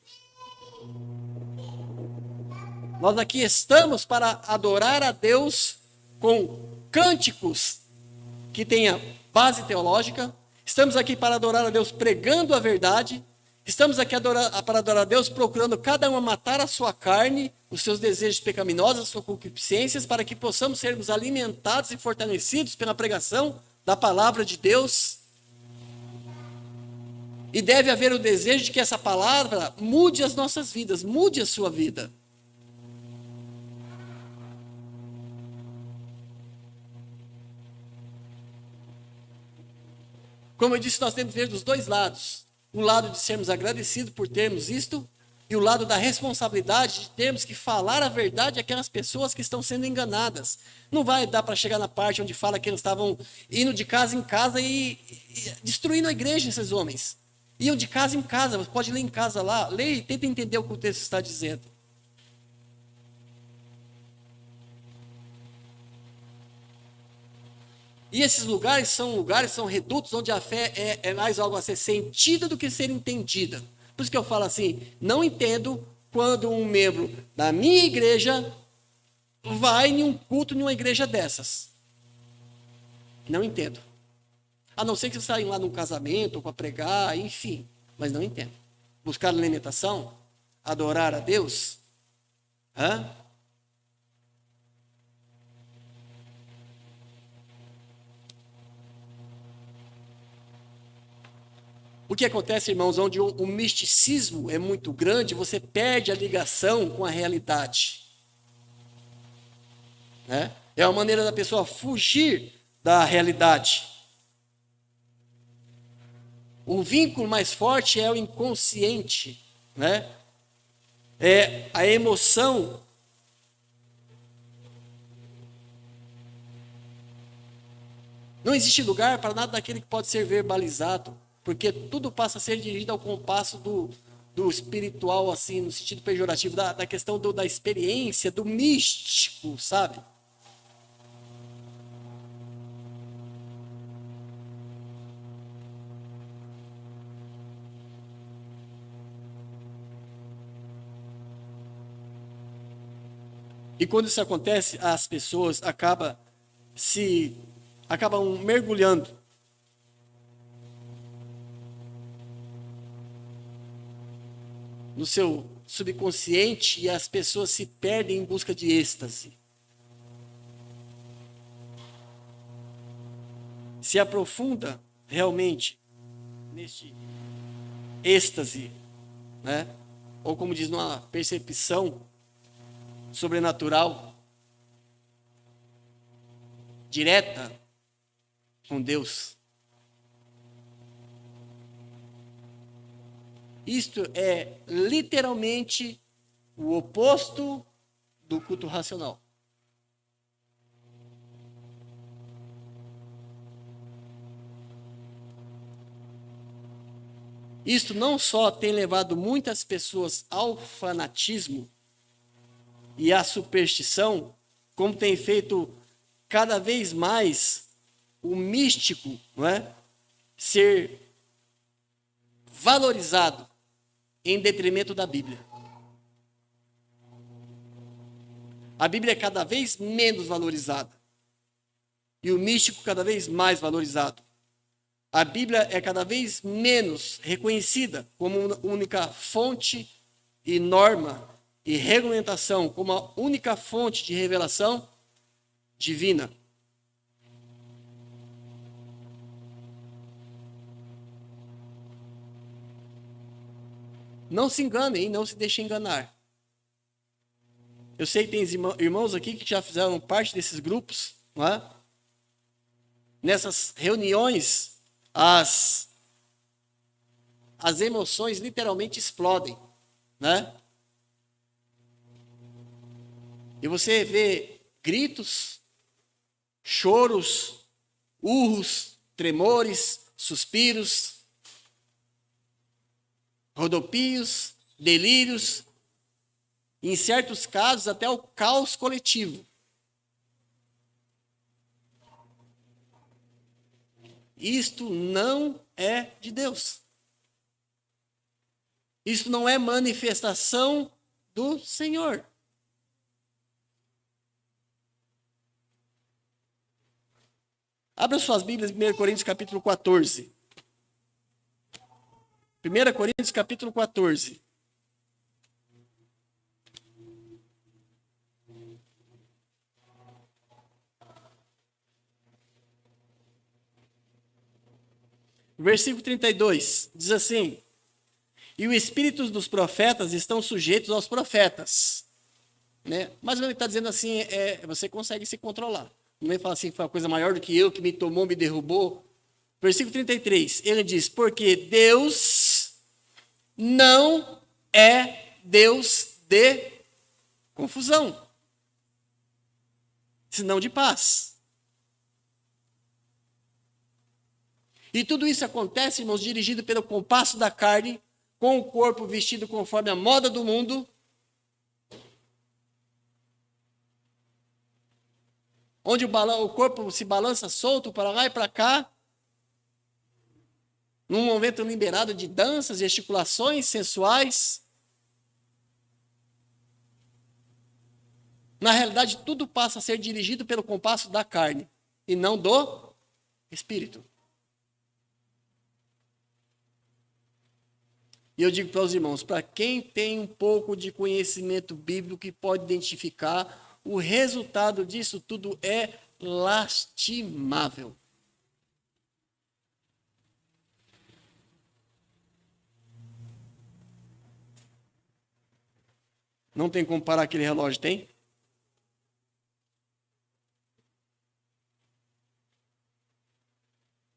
Nós aqui estamos para adorar a Deus com cânticos que tenha base teológica. Estamos aqui para adorar a Deus pregando a verdade. Estamos aqui para adorar a Deus procurando cada um matar a sua carne, os seus desejos pecaminosos, as suas concupiscências, para que possamos sermos alimentados e fortalecidos pela pregação da palavra de Deus. E deve haver o desejo de que essa palavra mude as nossas vidas, mude a sua vida. Como eu disse, nós temos que ver dos dois lados. O lado de sermos agradecidos por termos isto, e o lado da responsabilidade de termos que falar a verdade àquelas pessoas que estão sendo enganadas. Não vai dar para chegar na parte onde fala que eles estavam indo de casa em casa e destruindo a igreja, esses homens. Iam de casa em casa, você pode ler em casa lá, leia e tenta entender o que o texto está dizendo. E esses lugares são redutos onde a fé é mais algo a ser sentida do que ser entendida. Por isso que eu falo assim, não entendo quando um membro da minha igreja vai em um culto em uma igreja dessas. Não entendo. A não ser que você saia lá num casamento, ou para pregar, enfim. Mas não entendo. Buscar alimentação, adorar a Deus. O que acontece, irmãos, onde o misticismo é muito grande, você perde a ligação com a realidade. É uma maneira da pessoa fugir da realidade. O vínculo mais forte é o inconsciente, É a emoção. Não existe lugar para nada daquele que pode ser verbalizado, porque tudo passa a ser dirigido ao compasso do espiritual, assim, no sentido pejorativo, da questão da experiência, do místico, sabe? E quando isso acontece, as pessoas acabam mergulhando no seu subconsciente e as pessoas se perdem em busca de êxtase. Se aprofunda realmente neste êxtase, Ou como diz, numa percepção sobrenatural, direta com Deus. Isto é literalmente o oposto do culto racional. Isto não só tem levado muitas pessoas ao fanatismo e à superstição, como tem feito cada vez mais o místico, ser valorizado em detrimento da Bíblia. A Bíblia é cada vez menos valorizada e o místico cada vez mais valorizado. A Bíblia é cada vez menos reconhecida como única fonte e norma e regulamentação, como a única fonte de revelação divina. Não se enganem, não se deixem enganar. Eu sei que tem irmãos aqui que já fizeram parte desses grupos, Nessas reuniões, as emoções literalmente explodem, E você vê gritos, choros, urros, tremores, suspiros, rodopios, delírios, e, em certos casos, até o caos coletivo. Isto não é de Deus. Isto não é manifestação do Senhor. Abra suas Bíblias em 1 Coríntios capítulo 14. 1 Coríntios capítulo 14. Versículo 32, diz assim: e os espíritos dos profetas estão sujeitos aos profetas. Né? Mas ele está dizendo assim, você consegue se controlar. Não vem falar assim, foi uma coisa maior do que eu, que me tomou, me derrubou. Versículo 33, ele diz, porque Deus não é Deus de confusão, senão de paz. E tudo isso acontece, irmãos, dirigido pelo compasso da carne, com o corpo vestido conforme a moda do mundo, onde o corpo se balança solto para lá e para cá, num momento liberado de danças, gesticulações sensuais. Na realidade, tudo passa a ser dirigido pelo compasso da carne, e não do Espírito. E eu digo para os irmãos, para quem tem um pouco de conhecimento bíblico que pode identificar, o resultado disso tudo é lastimável. Não tem como parar aquele relógio, tem?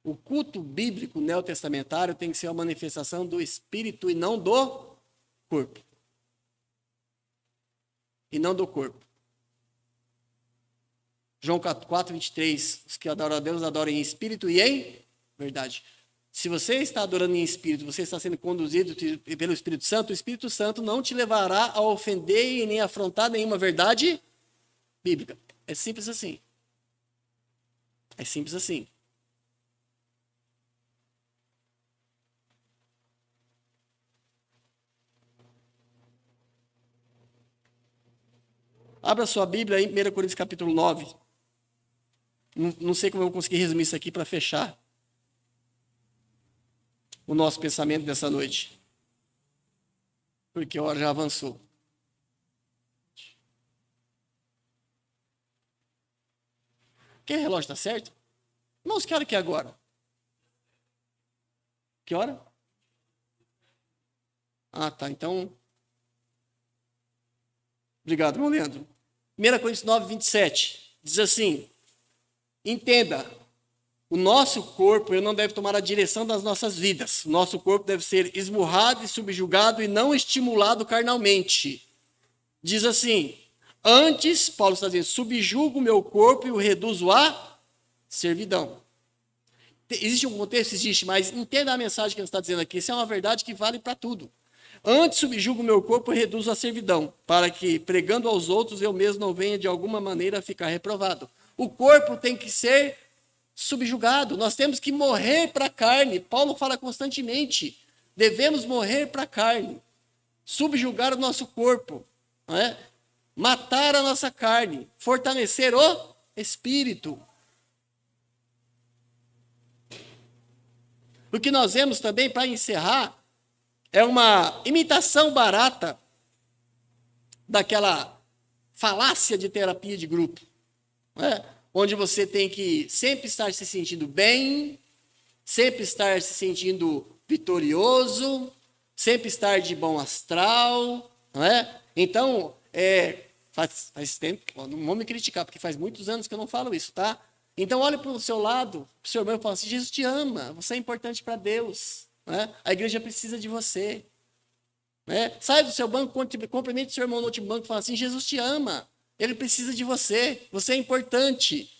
O culto bíblico neotestamentário tem que ser uma manifestação do Espírito e não do corpo. E não do corpo. João 4, 23, os que adoram a Deus adoram em espírito e em verdade. Se você está adorando em espírito, você está sendo conduzido pelo Espírito Santo, o Espírito Santo não te levará a ofender e nem afrontar nenhuma verdade bíblica. É simples assim. É simples assim. Abra sua Bíblia em 1 Coríntios capítulo 9. Não sei como eu vou conseguir resumir isso aqui para fechar o nosso pensamento dessa noite. Porque a hora já avançou. Que relógio está certo? Irmãos, que hora que é agora? Que hora? Ah, tá. Então. Obrigado, irmão Leandro. 1 Coríntios 9, 27. Diz assim: entenda, o nosso corpo ele não deve tomar a direção das nossas vidas. O nosso corpo deve ser esmurrado e subjugado e não estimulado carnalmente. Diz assim: antes, Paulo está dizendo, subjugo o meu corpo e o reduzo à servidão. Existe um contexto? Existe, mas entenda a mensagem que ele está dizendo aqui. Isso é uma verdade que vale para tudo. Antes subjugo o meu corpo e reduzo à servidão, para que, pregando aos outros, eu mesmo não venha de alguma maneira a ficar reprovado. O corpo tem que ser subjugado. Nós temos que morrer para a carne. Paulo fala constantemente. Devemos morrer para a carne. Subjugar o nosso corpo. Não é? Matar a nossa carne. Fortalecer o espírito. O que nós vemos também, para encerrar, é uma imitação barata daquela falácia de terapia de grupo. Né? Onde você tem que sempre estar se sentindo bem, sempre estar se sentindo vitorioso, sempre estar de bom astral. Não é? Então, faz tempo, não vou me criticar, porque faz muitos anos que eu não falo isso, tá? Então, olhe para o seu lado, para o seu irmão e fala assim: Jesus te ama, você é importante para Deus. Né? A igreja precisa de você. Né? Sai do seu banco, cumprimente o seu irmão no último banco e fala assim: Jesus te ama, ele precisa de você, você é importante.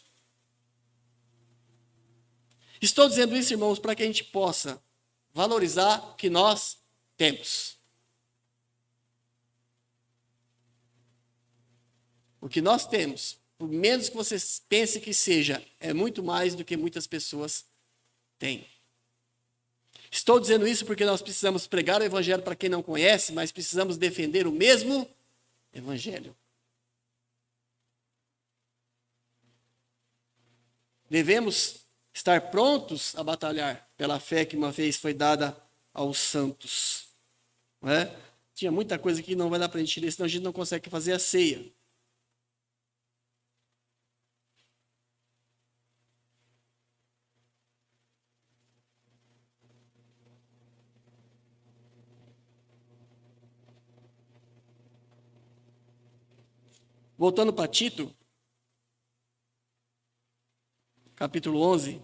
Estou dizendo isso, irmãos, para que a gente possa valorizar o que nós temos. O que nós temos, por menos que você pense que seja, é muito mais do que muitas pessoas têm. Estou dizendo isso porque nós precisamos pregar o evangelho para quem não conhece, mas precisamos defender o mesmo evangelho. Devemos estar prontos a batalhar pela fé que uma vez foi dada aos santos. Não é? Tinha muita coisa que não vai dar para a gente ler, senão a gente não consegue fazer a ceia. Voltando para Tito, capítulo 11.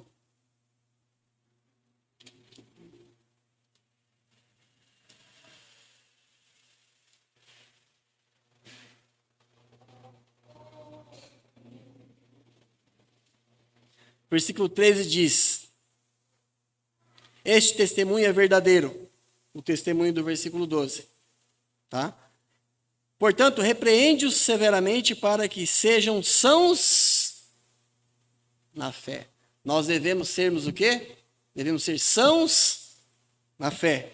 Versículo 13 diz: este testemunho é verdadeiro. O testemunho do versículo 12. Tá? Portanto, repreende-os severamente para que sejam sãos na fé. Nós devemos sermos o quê? Devemos ser sãos na fé.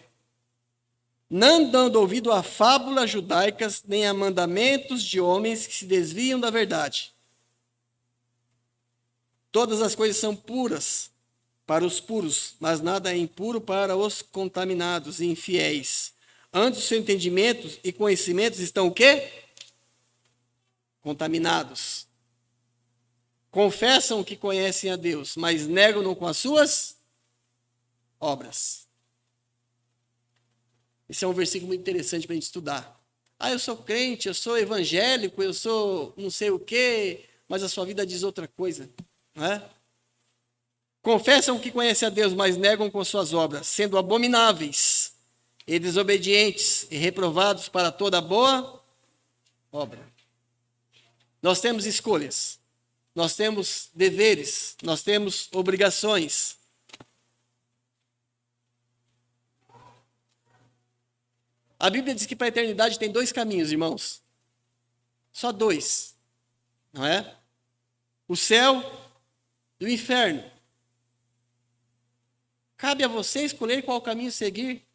Não dando ouvido a fábulas judaicas, nem a mandamentos de homens que se desviam da verdade. Todas as coisas são puras para os puros, mas nada é impuro para os contaminados e infiéis. Antes, os seus entendimentos e conhecimentos estão o quê? Contaminados. Confessam que conhecem a Deus, mas negam-no com as suas obras. Esse é um versículo muito interessante para a gente estudar. Ah, eu sou crente, eu sou evangélico, eu sou não sei o quê, mas a sua vida diz outra coisa. Não é? Confessam que conhecem a Deus, mas negam com suas obras, sendo abomináveis e desobedientes e reprovados para toda boa obra. Nós temos escolhas, nós temos deveres, nós temos obrigações. A Bíblia diz que para a eternidade tem 2 caminhos, irmãos. Só 2, não é? O céu e o inferno. Cabe a você escolher qual caminho seguir.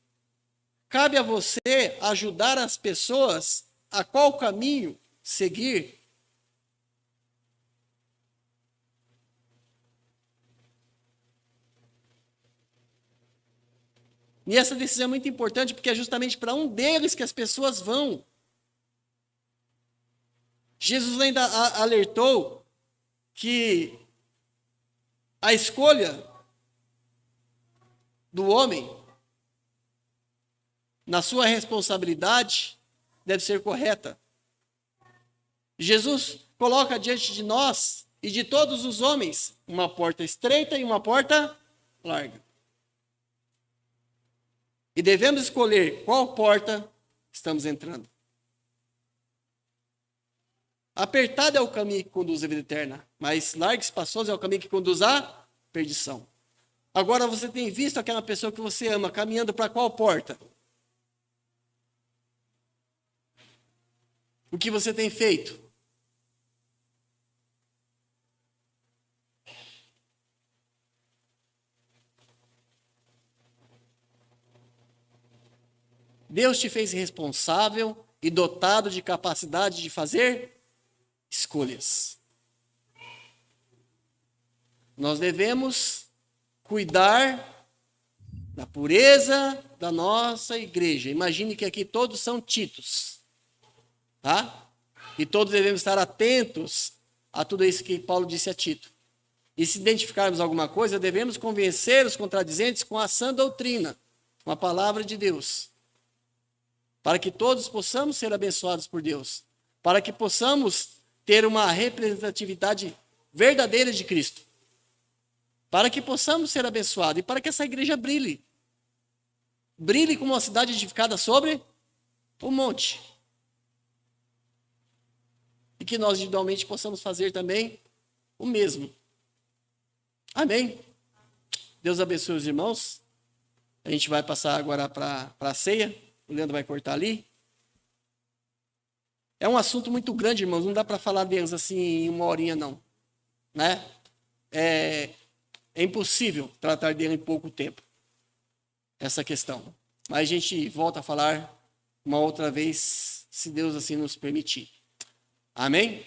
Cabe a você ajudar as pessoas a qual caminho seguir. E essa decisão é muito importante porque é justamente para um deles que as pessoas vão. Jesus ainda alertou que a escolha do homem na sua responsabilidade deve ser correta. Jesus coloca diante de nós e de todos os homens uma porta estreita e uma porta larga. E devemos escolher qual porta estamos entrando. Apertado é o caminho que conduz à vida eterna, mas largo e espaçoso é o caminho que conduz à perdição. Agora você tem visto aquela pessoa que você ama caminhando para qual porta? O que você tem feito? Deus te fez responsável e dotado de capacidade de fazer escolhas. Nós devemos cuidar da pureza da nossa igreja. Imagine que aqui todos são Titos, tá? E todos devemos estar atentos a tudo isso que Paulo disse a Tito. E se identificarmos alguma coisa, devemos convencer os contradizentes com a sã doutrina, com a palavra de Deus, para que todos possamos ser abençoados por Deus, para que possamos ter uma representatividade verdadeira de Cristo, para que possamos ser abençoados e para que essa igreja brilhe. Brilhe como uma cidade edificada sobre o monte. E que nós individualmente possamos fazer também o mesmo. Amém? Deus abençoe os irmãos. A gente vai passar agora para a ceia. O Leandro vai cortar ali. É um assunto muito grande, irmãos. Não dá para falar deles assim em uma horinha, não. Né? É impossível tratar dele em pouco tempo. Essa questão. Mas a gente volta a falar uma outra vez, se Deus assim nos permitir. Amém?